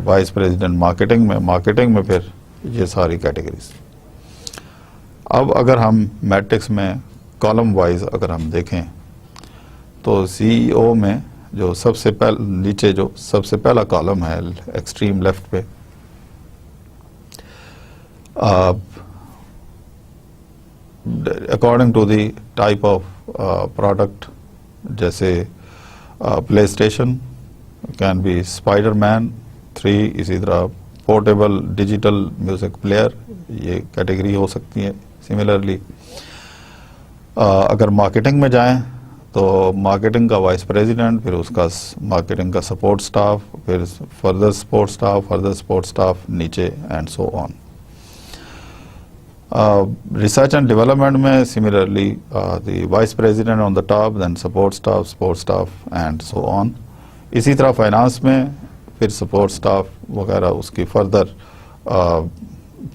वाइस प्रेसिडेंट मार्केटिंग में फिर ये सारी कैटेगरीज। अब अगर हम मैट्रिक्स में कॉलम वाइज अगर हम देखें तो सीईओ में जो सबसे नीचे जो सबसे पहला कॉलम है एक्सट्रीम लेफ्ट पे, according to the type of product, जैसे PlayStation can be Spiderman 3, इसी तरह पोर्टेबल डिजिटल म्यूजिक प्लेयर, ये कैटेगरी हो सकती है। सिमिलरली अगर मार्केटिंग में जाएं तो मार्केटिंग का वाइस प्रेसिडेंट, फिर उसका मार्केटिंग का सपोर्ट स्टाफ, फिर फर्दर सपोर्ट स्टाफ नीचे, and so on. Research and development में similarly the vice president on the top, then support staff and so on. इसी तरह फाइनेंस में फिर सपोर्ट स्टाफ वगैरह, उसकी फर्दर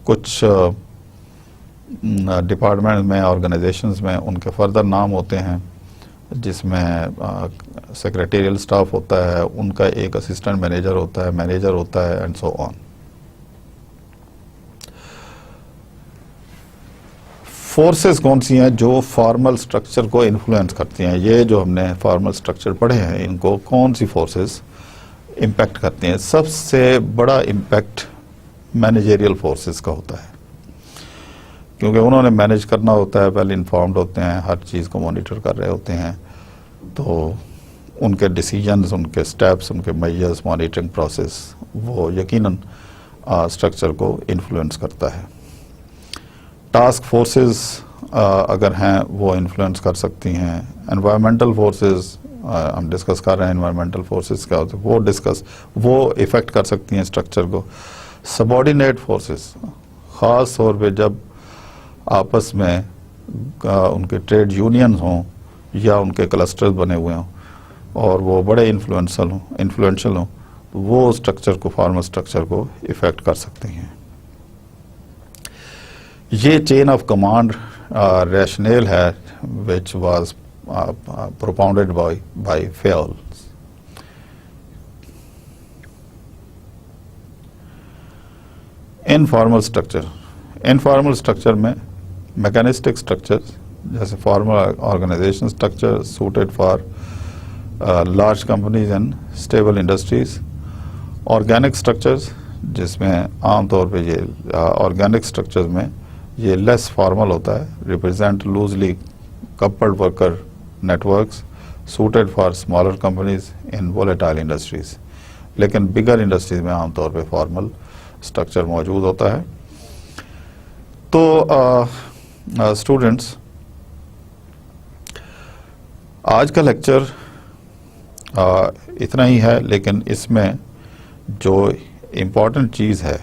कुछ डिपार्टमेंट में, ऑर्गेनाइजेशंस में उनके फर्दर नाम होते हैं, जिसमें सेक्रेटेरियल स्टाफ होता है, उनका एक असिस्टेंट मैनेजर होता है एंड सो ऑन। फोर्सेस कौन सी हैं जो फॉर्मल स्ट्रक्चर को इन्फ्लुएंस करती हैं? ये जो हमने फॉर्मल स्ट्रक्चर पढ़े हैं, इनको कौन सी फोर्सेस इम्पैक्ट करती हैं? सबसे बड़ा इम्पैक्ट मैनेजेरियल फोर्सेस का होता है, क्योंकि उन्होंने मैनेज करना होता है, पहले इन्फॉर्म्ड होते हैं, हर चीज़ को मॉनिटर कर रहे होते हैं, तो उनके डिसीजंस, उनके स्टेप्स, उनके मेजर्स, मॉनिटरिंग प्रोसेस वो यकीनन स्ट्रक्चर को इन्फ्लुएंस करता है। टास्क फोर्सेस अगर हैं वो इन्फ्लुएंस कर सकती हैं। एनवायरमेंटल फोर्सेस हम डिस्कस कर रहे हैं, एनवायरमेंटल फोर्सेस क्या होते हैं वो इफ़ेक्ट कर सकती हैं स्ट्रक्चर को। सबॉर्डिनेट फोर्सेस ख़ास तौर पे जब आपस में उनके ट्रेड यूनियन हों या उनके क्लस्टर्स बने हुए हों और वो बड़े इन्फ्लुएंशियल हों, तो वो स्ट्रक्चर को, फॉर्मल स्ट्रक्चर को इफ़ेक्ट कर सकते हैं। ये चेन ऑफ कमांड रैशनल है which was propounded by Fayol। Informal structure में मैकेनिस्टिक स्ट्रक्चर्स, जैसे formal organization structure suited for large companies and stable industries. Organic structures, जिसमें आमतौर पे ये ऑर्गेनिक स्ट्रक्चर्स में ये लेस फॉर्मल होता है, represent loosely coupled worker networks suited for smaller companies in volatile industries। लेकिन बिगर इंडस्ट्रीज में आमतौर पे फॉर्मल स्ट्रक्चर मौजूद होता है। तो स्टूडेंट्स, आज का लेक्चर इतना ही है, लेकिन इसमें जो इम्पोर्टेंट चीज़ है,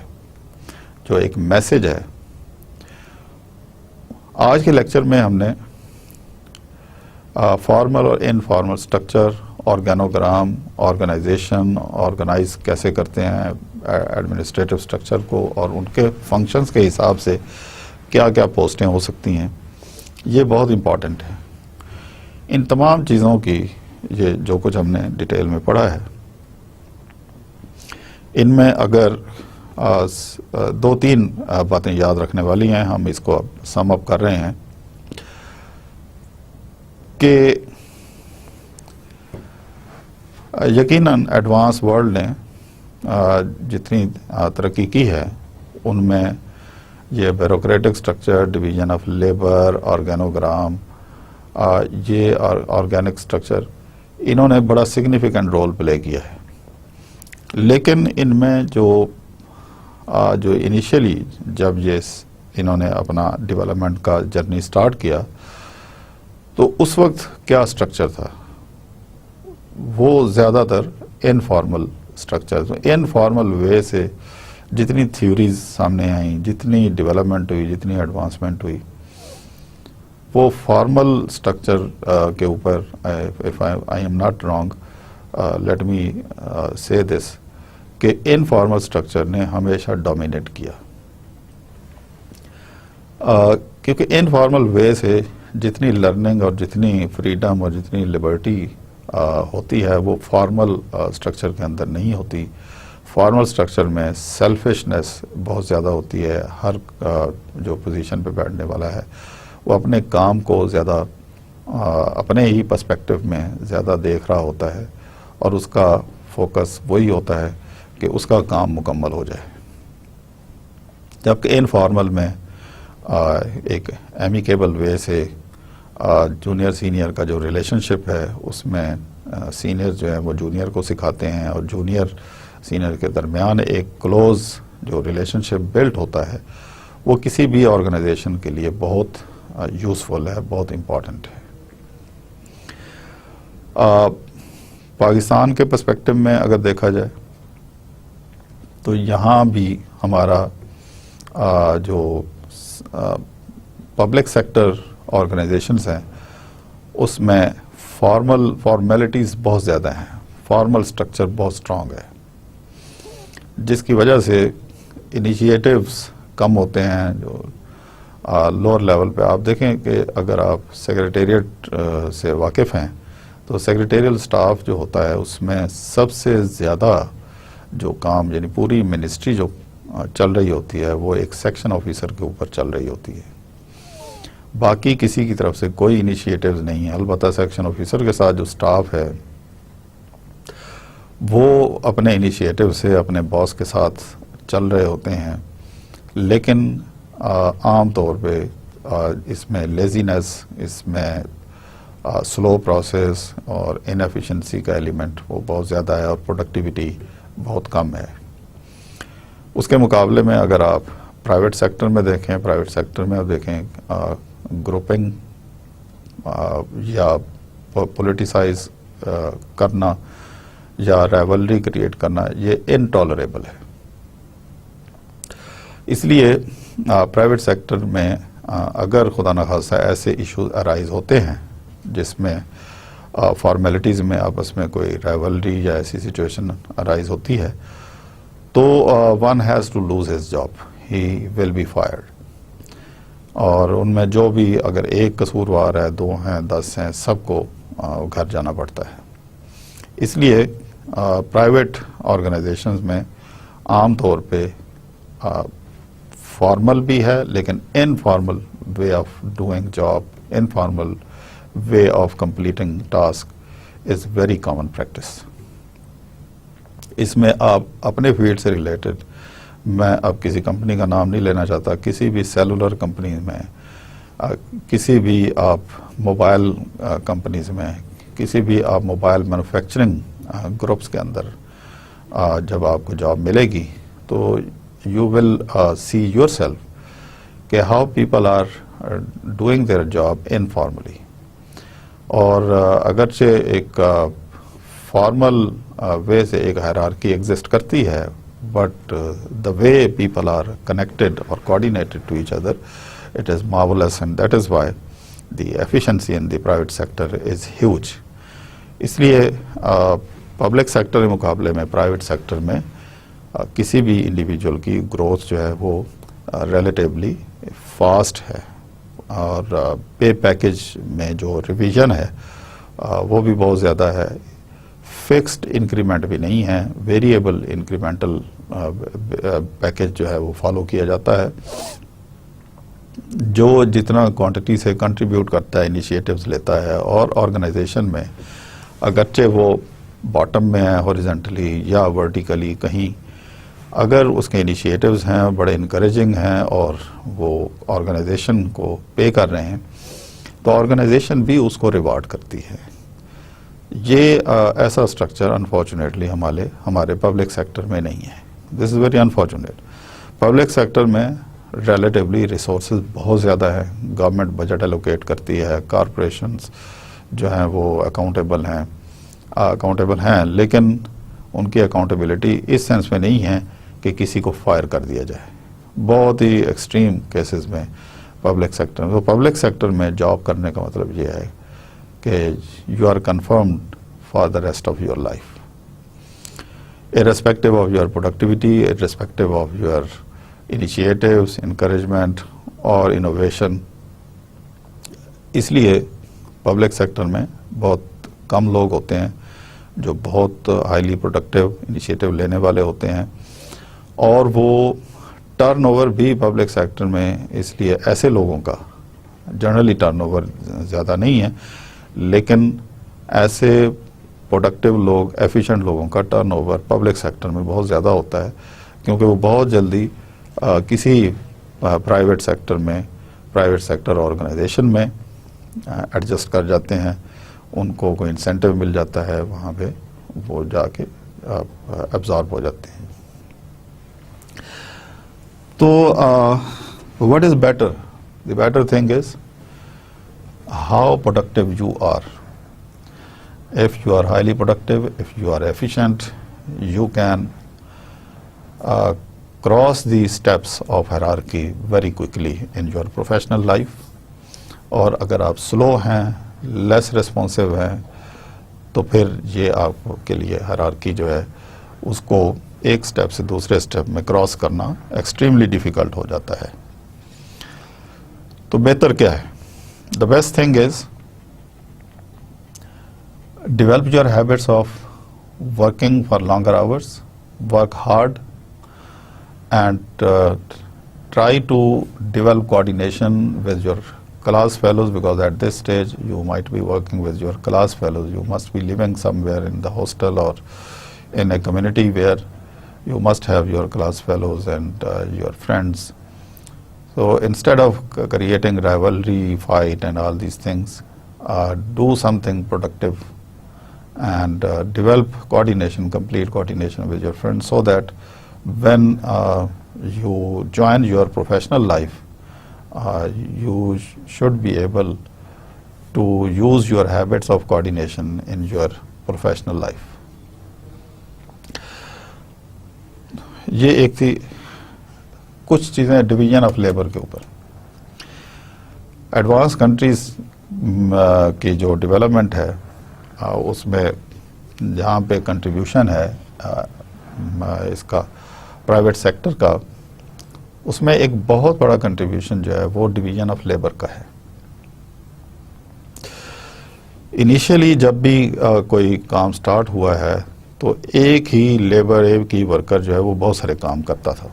जो एक मैसेज है, आज के लेक्चर में हमने फॉर्मल और informal structure, organogram, organization, organize कैसे करते हैं एडमिनिस्ट्रेटिव स्ट्रक्चर को, और उनके फंक्शंस के हिसाब से क्या क्या पोस्टें हो सकती हैं, ये बहुत इम्पॉर्टेंट है। इन तमाम चीज़ों की ये जो कुछ हमने डिटेल में पढ़ा है, इनमें अगर 2-3 बातें याद रखने वाली हैं, हम इसको अब सम अप कर रहे हैं कि यकीनन एडवांस वर्ल्ड ने जितनी तरक्की की है, उनमें ये bureaucratic structure, division of labour, organogram, ये ऑर्गेनिक स्ट्रक्चर, इन्होंने बड़ा सिग्निफिकेंट रोल प्ले किया है। लेकिन इनमें जो इनिशियली जब ये इन्होंने अपना डेवलपमेंट का जर्नी स्टार्ट किया, तो उस वक्त क्या स्ट्रक्चर था? वो ज़्यादातर इनफॉर्मल स्ट्रक्चर, इनफॉर्मल वे से जितनी थ्योरीज सामने आई, जितनी डेवलपमेंट हुई, जितनी एडवांसमेंट हुई, वो फॉर्मल स्ट्रक्चर के ऊपर, if I am not wrong, let me से दिस, कि इनफॉर्मल स्ट्रक्चर ने हमेशा डोमिनेट किया। क्योंकि इनफॉर्मल वे से जितनी लर्निंग और जितनी फ्रीडम और जितनी लिबर्टी होती है वो फॉर्मल स्ट्रक्चर के अंदर नहीं होती। फॉर्मल स्ट्रक्चर में सेल्फिशनेस बहुत ज़्यादा होती है। हर जो पोजीशन पे बैठने वाला है वो अपने काम को ज़्यादा अपने ही पर्सपेक्टिव में ज़्यादा देख रहा होता है और उसका फोकस वही होता है कि उसका काम मुकम्मल हो जाए। जबकि इनफॉर्मल में एक एमिकेबल वे से जूनियर सीनियर का जो रिलेशनशिप है उसमें सीनियर जो है वो जूनियर को सिखाते हैं और जूनियर सीनियर के दरमियान एक क्लोज जो रिलेशनशिप बिल्ट होता है वो किसी भी ऑर्गेनाइजेशन के लिए बहुत यूज़फुल है, बहुत इम्पॉर्टेंट है। पाकिस्तान के पर्सपेक्टिव में अगर देखा जाए तो यहाँ भी हमारा जो पब्लिक सेक्टर ऑर्गेनाइजेशंस हैं उसमें फॉर्मेलिटीज़ बहुत ज़्यादा हैं, फॉर्मल स्ट्रक्चर बहुत स्ट्रॉन्ग है, जिसकी वजह से इनिशिएटिव्स कम होते हैं। जो लोअर लेवल पे आप देखें कि अगर आप सेक्रेटेरिएट से वाकिफ़ हैं तो सेक्रेटेरियल स्टाफ जो होता है उसमें सबसे ज़्यादा जो काम यानी पूरी मिनिस्ट्री जो चल रही होती है वो एक सेक्शन ऑफिसर के ऊपर चल रही होती है। बाकी किसी की तरफ से कोई इनिशिएटिव्स नहीं है। अलबत्ता सेक्शन ऑफिसर के साथ जो स्टाफ है वो अपने इनिशिएटिव से अपने बॉस के साथ चल रहे होते हैं, लेकिन आम तौर पे इसमें लेजीनेस, इसमें स्लो प्रोसेस और इनएफिशिएंसी का एलिमेंट वो बहुत ज़्यादा है और प्रोडक्टिविटी बहुत कम है। उसके मुकाबले में अगर आप प्राइवेट सेक्टर में देखें, प्राइवेट सेक्टर में आप देखें ग्रुपिंग या पॉलिटिसाइज करना या राइवलरी क्रिएट करना ये इनटॉलरेबल है। इसलिए प्राइवेट सेक्टर में अगर खुदा न खास्ता ऐसे इश्यूज अराइज होते हैं जिसमें फॉर्मेलिटीज़ में आपस में कोई राइवलरी या ऐसी सिचुएशन अराइज होती है तो one has to lose his job, he will be fired. और उनमें जो भी अगर एक कसूरवार है, 2 हैं, 10 हैं, सबको घर जाना पड़ता है। इसलिए प्राइवेट ऑर्गेनाइजेशंस में आम तौर पे फॉर्मल भी है लेकिन informal way of doing job, informal way of completing task is very common practice. इसमें आप अपने फील्ड से रिलेटेड, मैं अब किसी कंपनी का नाम नहीं लेना चाहता, किसी भी सेलुलर कंपनी में, किसी भी आप मोबाइल कंपनीज में, किसी भी आप मोबाइल मैन्युफैक्चरिंग ग्रुप्स के अंदर जब आपको जॉब मिलेगी तो यू विल सी योरसेल्फ कि how people are doing their job informally. और अगरचे एक फॉर्मल वे से एक हायरार्की एग्जिस्ट करती है, but the way people are connected or coordinated to each other, it is marvelous, and that is why the efficiency in the private sector is huge. इसलिए पब्लिक सेक्टर के मुकाबले में प्राइवेट सेक्टर में किसी भी इंडिविजुअल की ग्रोथ जो है वो रिलेटिवली फास्ट है और पे पैकेज में जो रिवीजन है वो भी बहुत ज़्यादा है। फिक्स्ड इंक्रीमेंट भी नहीं है, वेरिएबल इंक्रीमेंटल पैकेज जो है वो फॉलो किया जाता है। जो जितना क्वांटिटी से कंट्रीब्यूट करता है, इनिशिएटिव्स लेता है, और ऑर्गेनाइजेशन में अगरचे वो बॉटम में है हॉरिजॉन्टली या वर्टिकली कहीं, अगर उसके इनिशिएटिव्स हैं बड़े इनकरेजिंग हैं और वो ऑर्गेनाइजेशन को पे कर रहे हैं तो ऑर्गेनाइजेशन भी उसको रिवार्ड करती है। ये ऐसा स्ट्रक्चर अनफॉर्चुनेटली हमारे पब्लिक सेक्टर में नहीं है। This is very unfortunate. Public sector में रिलेटिवली रिसोर्सेज बहुत ज़्यादा है, गवर्नमेंट बजट एलोकेट करती है, कॉरपोरेशंस जो हैं वो अकाउंटेबल हैं, लेकिन उनकी अकाउंटेबिलिटी इस सेंस में नहीं है कि किसी को फायर कर दिया जाए। बहुत ही एक्सट्रीम केसेस में पब्लिक सेक्टर में, तो पब्लिक सेक्टर में जॉब करने का मतलब ये है कि you are confirmed for the rest of your life, irrespective of your productivity, irrespective of your initiatives, encouragement, और इनोवेशन, इसलिए पब्लिक सेक्टर में बहुत कम लोग होते हैं जो बहुत हाईली प्रोडक्टिव इनिशिएटिव लेने वाले होते हैं, और वो टर्नओवर भी पब्लिक सेक्टर में इसलिए ऐसे लोगों का जनरली टर्नओवर ज़्यादा नहीं है, लेकिन ऐसे प्रोडक्टिव लोग, एफिशिएंट लोगों का टर्नओवर पब्लिक सेक्टर में बहुत ज़्यादा होता है, क्योंकि वो बहुत जल्दी किसी प्राइवेट सेक्टर ऑर्गेनाइजेशन में एडजस्ट कर जाते हैं, उनको कोई इंसेंटिव मिल जाता है, वहाँ पे वो जाके एब्जॉर्ब हो जाते हैं। तो what is better? The better thing is how productive you are. If you are highly productive, if you are efficient, you can cross the steps of hierarchy very quickly in your professional life. और अगर आप स्लो हैं, लेस रिस्पॉन्सिव हैं, तो फिर ये आपके लिए हायरार्की जो है उसको एक स्टेप से दूसरे स्टेप में क्रॉस करना एक्सट्रीमली डिफिकल्ट हो जाता है। तो बेहतर क्या है? The best thing is develop your habits of working for longer hours, work hard, and try to develop coordination with your class fellows, because at this stage you might be working with your class fellows. You must be living somewhere in the hostel or in a community where you must have your class fellows and your friends. So instead of creating rivalry, fight and all these things, do something productive and develop coordination, complete coordination with your friends, so that when you join your professional life, you should be able to use your habits of coordination in your professional life. ये एक थी कुछ चीज़ें डिवीजन ऑफ लेबर के ऊपर। एडवांस कंट्रीज की जो डेवलपमेंट है उसमें जहाँ पे कंट्रीब्यूशन है इसका प्राइवेट सेक्टर का, उसमें एक बहुत बड़ा कंट्रीब्यूशन जो है वो डिवीजन ऑफ लेबर का है। इनिशियली जब भी कोई काम स्टार्ट हुआ है तो एक ही लेबर, एक ही वर्कर जो है वो बहुत सारे काम करता था।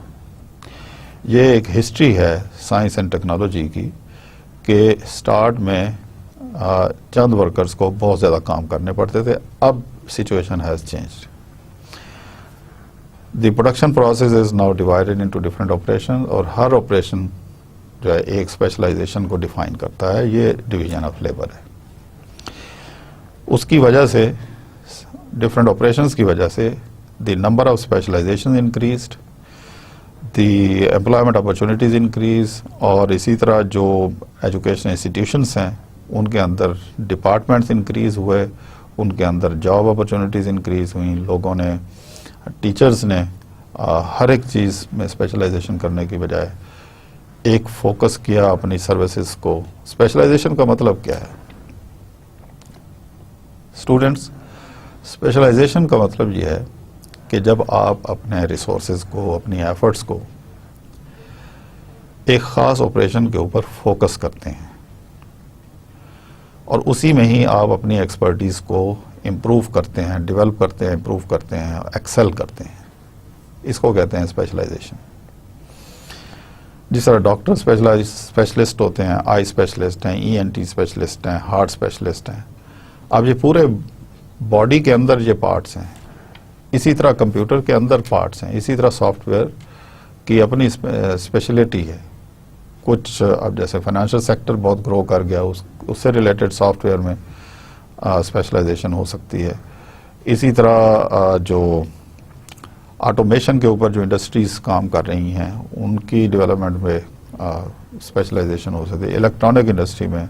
ये एक हिस्ट्री है साइंस एंड टेक्नोलॉजी की कि स्टार्ट में चंद वर्कर्स को बहुत ज़्यादा काम करने पड़ते थे। अब situation has changed. The production process is now divided into different operation, और हर ऑपरेशन जो है एक स्पेशलाइजेशन को डिफाइन करता है। ये डिवीजन ऑफ लेबर है। उसकी वजह से, डिफरेंट ऑपरेशंस की वजह से, the number of specialization increased, the employment opportunities increase, और इसी तरह जो एजुकेशन इंस्टीट्यूशंस हैं उनके अंदर डिपार्टमेंट्स इंक्रीज हुए, उनके अंदर जॉब अपॉर्चुनिटीज़ इंक्रीज हुई। लोगों ने, टीचर्स ने हर एक चीज़ में स्पेशलाइजेशन करने की बजाय एक फोकस किया अपनी सर्विसेज को। स्पेशलाइजेशन का मतलब क्या है स्टूडेंट्स? स्पेशलाइजेशन का मतलब ये है कि जब आप अपने रिसोर्सेज को, अपनी एफर्ट्स को एक ख़ास ऑपरेशन के ऊपर फोकस करते हैं और उसी में ही आप अपनी एक्सपर्टीज़ को इम्प्रूव करते हैं, डेवलप करते हैं, इम्प्रूव करते हैं, एक्सेल करते हैं। इसको कहते हैं स्पेशलाइजेशन। जिस तरह डॉक्टर स्पेशलिस्ट होते हैं, आई स्पेशलिस्ट हैं, ENT स्पेशलिस्ट हैं, हार्ट स्पेशलिस्ट हैं। अब ये पूरे बॉडी के अंदर ये पार्ट्स हैं, इसी तरह कंप्यूटर के अंदर पार्ट्स हैं, इसी तरह सॉफ्टवेयर की अपनी स्पेशलिटी है। कुछ अब जैसे फाइनेंशियल सेक्टर बहुत ग्रो कर गया, उससे रिलेटेड सॉफ्टवेयर में स्पेशलाइजेशन हो सकती है। इसी तरह जो ऑटोमेशन के ऊपर जो इंडस्ट्रीज काम कर रही हैं उनकी डेवलपमेंट में स्पेशलाइजेशन हो सकती है। इलेक्ट्रॉनिक इंडस्ट्री में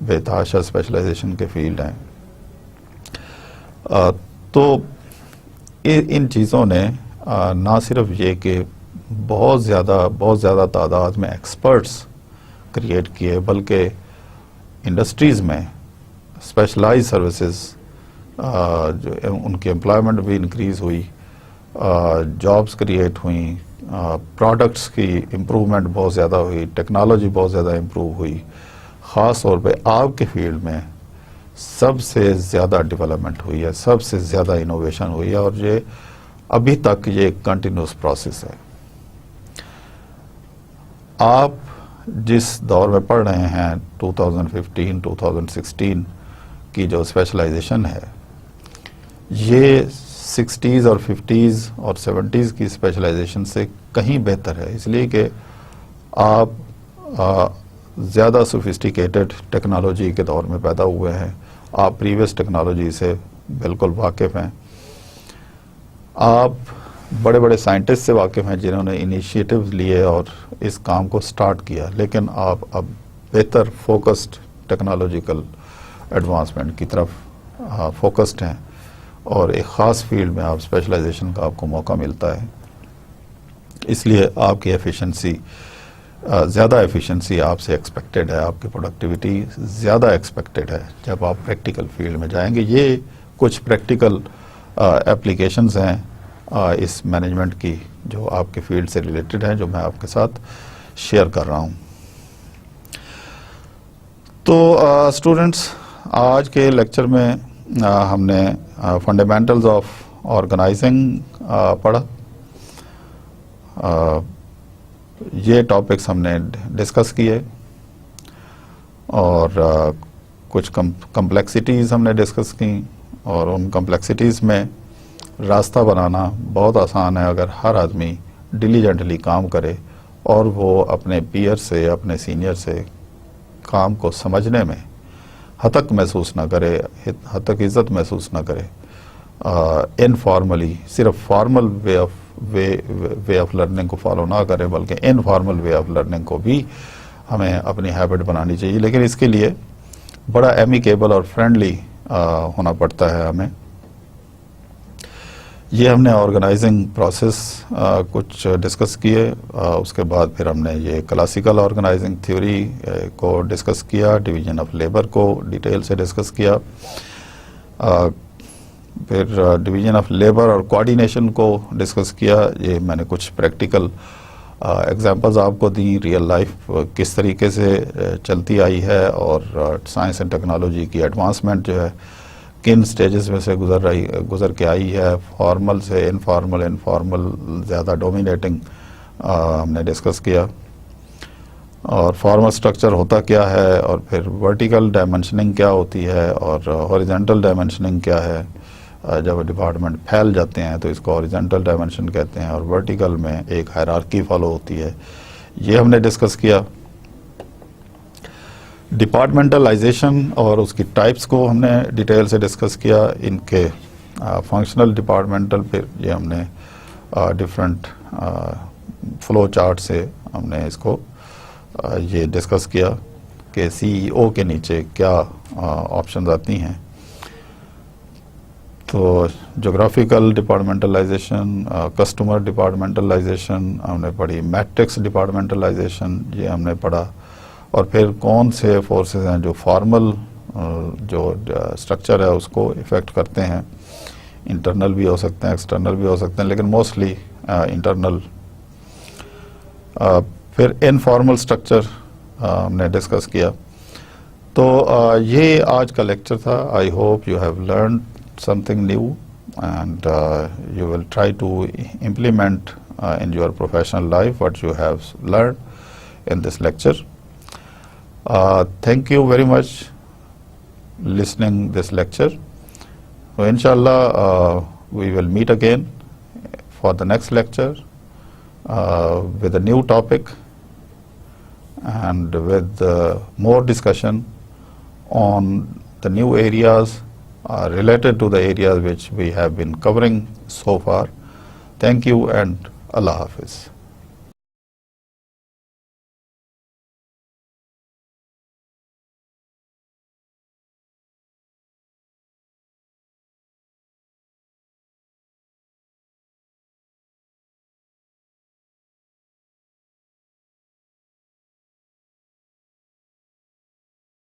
बेतहाशा स्पेशलाइजेशन के फील्ड हैं। तो इन चीज़ों ने ना सिर्फ ये कि बहुत ज़्यादा तादाद में एक्सपर्ट्स क्रिएट किए, बल्कि इंडस्ट्रीज़ में स्पेशलाइज सर्विसेज जो उनकी एम्प्लॉयमेंट भी इंक्रीज़ हुई, जॉब्स क्रिएट हुई, प्रोडक्ट्स की इम्प्रूवमेंट बहुत ज़्यादा हुई, टेक्नोलॉजी बहुत ज़्यादा इम्प्रूव हुई, ख़ास तौर पे आपके फील्ड में सबसे ज़्यादा डेवलपमेंट हुई है, सबसे ज़्यादा इनोवेशन हुई है, और ये अभी तक ये कंटिन्यूस प्रोसेस है। आप जिस दौर में पढ़ रहे हैं 2015-2016 की जो स्पेशलाइजेशन है, ये 60s और 50s और 70s की स्पेशलाइजेशन से कहीं बेहतर है, इसलिए कि आप ज़्यादा सोफिस्टिकेटेड टेक्नोलॉजी के दौर में पैदा हुए हैं, आप प्रीवियस टेक्नोलॉजी से बिल्कुल वाकिफ़ हैं, आप बड़े बड़े साइंटिस्ट से वाकिफ़ हैं जिन्होंने इनिशिएटिव लिए और इस काम को स्टार्ट किया, लेकिन आप अब बेहतर फोकस्ड टेक्नोलॉजिकल एडवांसमेंट की तरफ फोकस्ड हैं, और एक ख़ास फील्ड में आप स्पेशलाइजेशन का आपको मौका मिलता है, इसलिए आपकी एफिशिएंसी ज़्यादा एफिशिएंसी आपसे एक्सपेक्टेड है, आपकी प्रोडक्टिविटी ज़्यादा एक्सपेक्टेड है जब आप प्रैक्टिकल फील्ड में जाएंगे। ये कुछ प्रैक्टिकल एप्लीकेशंस हैं इस मैनेजमेंट की जो आपके फील्ड से रिलेटेड हैं, जो मैं आपके साथ शेयर कर रहा हूँ। तो स्टूडेंट्स, आज के लेक्चर में हमने फंडामेंटल्स ऑफ ऑर्गेनाइजिंग पढ़ा। ये टॉपिक्स हमने डिस्कस किए, और कुछ कम्प्लेक्सिटीज़ हमने डिस्कस की, और उन कम्प्लेक्सिटीज़ में रास्ता बनाना बहुत आसान है अगर हर आदमी डिलीजेंटली काम करे और वो अपने पीयर से, अपने सीनियर से काम को समझने में हतक महसूस ना करे, हतक इज़्ज़त महसूस ना करे, इनफॉर्मली सिर्फ फॉर्मल वे ऑफ लर्निंग को फॉलो ना करें, बल्कि इनफॉर्मल वे ऑफ लर्निंग को भी हमें अपनी हैबिट बनानी चाहिए। लेकिन इसके लिए बड़ा एमिकेबल और फ्रेंडली होना पड़ता है हमें। ये हमने ऑर्गेनाइजिंग प्रोसेस कुछ डिस्कस किए, उसके बाद फिर हमने ये क्लासिकल ऑर्गेनाइजिंग थ्योरी को डिस्कस किया, डिवीजन ऑफ लेबर को डिटेल से डिस्कस किया, फिर डिवीजन ऑफ लेबर और कोऑर्डिनेशन को डिस्कस किया। ये मैंने कुछ प्रैक्टिकल एग्जांपल्स आपको दी, रियल लाइफ किस तरीके से चलती आई है, और साइंस एंड टेक्नोलॉजी की एडवांसमेंट जो है किन स्टेजेस में से गुजर के आई है, फॉर्मल से इनफॉर्मल, इनफॉर्मल ज़्यादा डोमिनेटिंग हमने डिस्कस किया, और फॉर्मल स्ट्रक्चर होता क्या है, और फिर वर्टिकल डायमेंशनिंग क्या होती है, और हॉरिजॉन्टल डायमेंशनिंग क्या है। जब डिपार्टमेंट फैल जाते हैं तो इसको हॉरिजॉन्टल डायमेंशन कहते हैं, और वर्टिकल में एक हायरार्की फॉलो होती है, ये हमने डिस्कस किया। डिपार्टमेंटलाइजेशन और उसकी टाइप्स को हमने डिटेल से डिस्कस किया, इनके फंक्शनल, डिपार्टमेंटल, फिर ये हमने डिफरेंट फ्लो चार्ट से हमने इसको ये डिस्कस किया कि सीईओ के नीचे क्या ऑप्शंस आती हैं। तो जोग्राफिकल डिपार्टमेंटलाइजेशन, कस्टमर डिपार्टमेंटलाइजेशन हमने पढ़ी, मैट्रिक्स डिपार्टमेंटलाइजेशन ये हमने पढ़ा, और फिर कौन से फोर्सेस हैं जो फॉर्मल जो स्ट्रक्चर है उसको इफ़ेक्ट करते हैं। इंटरनल भी हो सकते हैं, एक्सटर्नल भी हो सकते हैं, लेकिन मोस्टली इंटरनल। फिर इनफॉर्मल स्ट्रक्चर हमने डिस्कस किया। तो ये आज का लेक्चर था। I hope you have learn something new, and you will try to implement in your professional life what you have learned in this lecture. Thank you very much listening this lecture. So inshallah we will meet again for the next lecture with a new topic and with more discussion on the new areas related to the areas which we have been covering so far. Thank you and Allah Hafiz.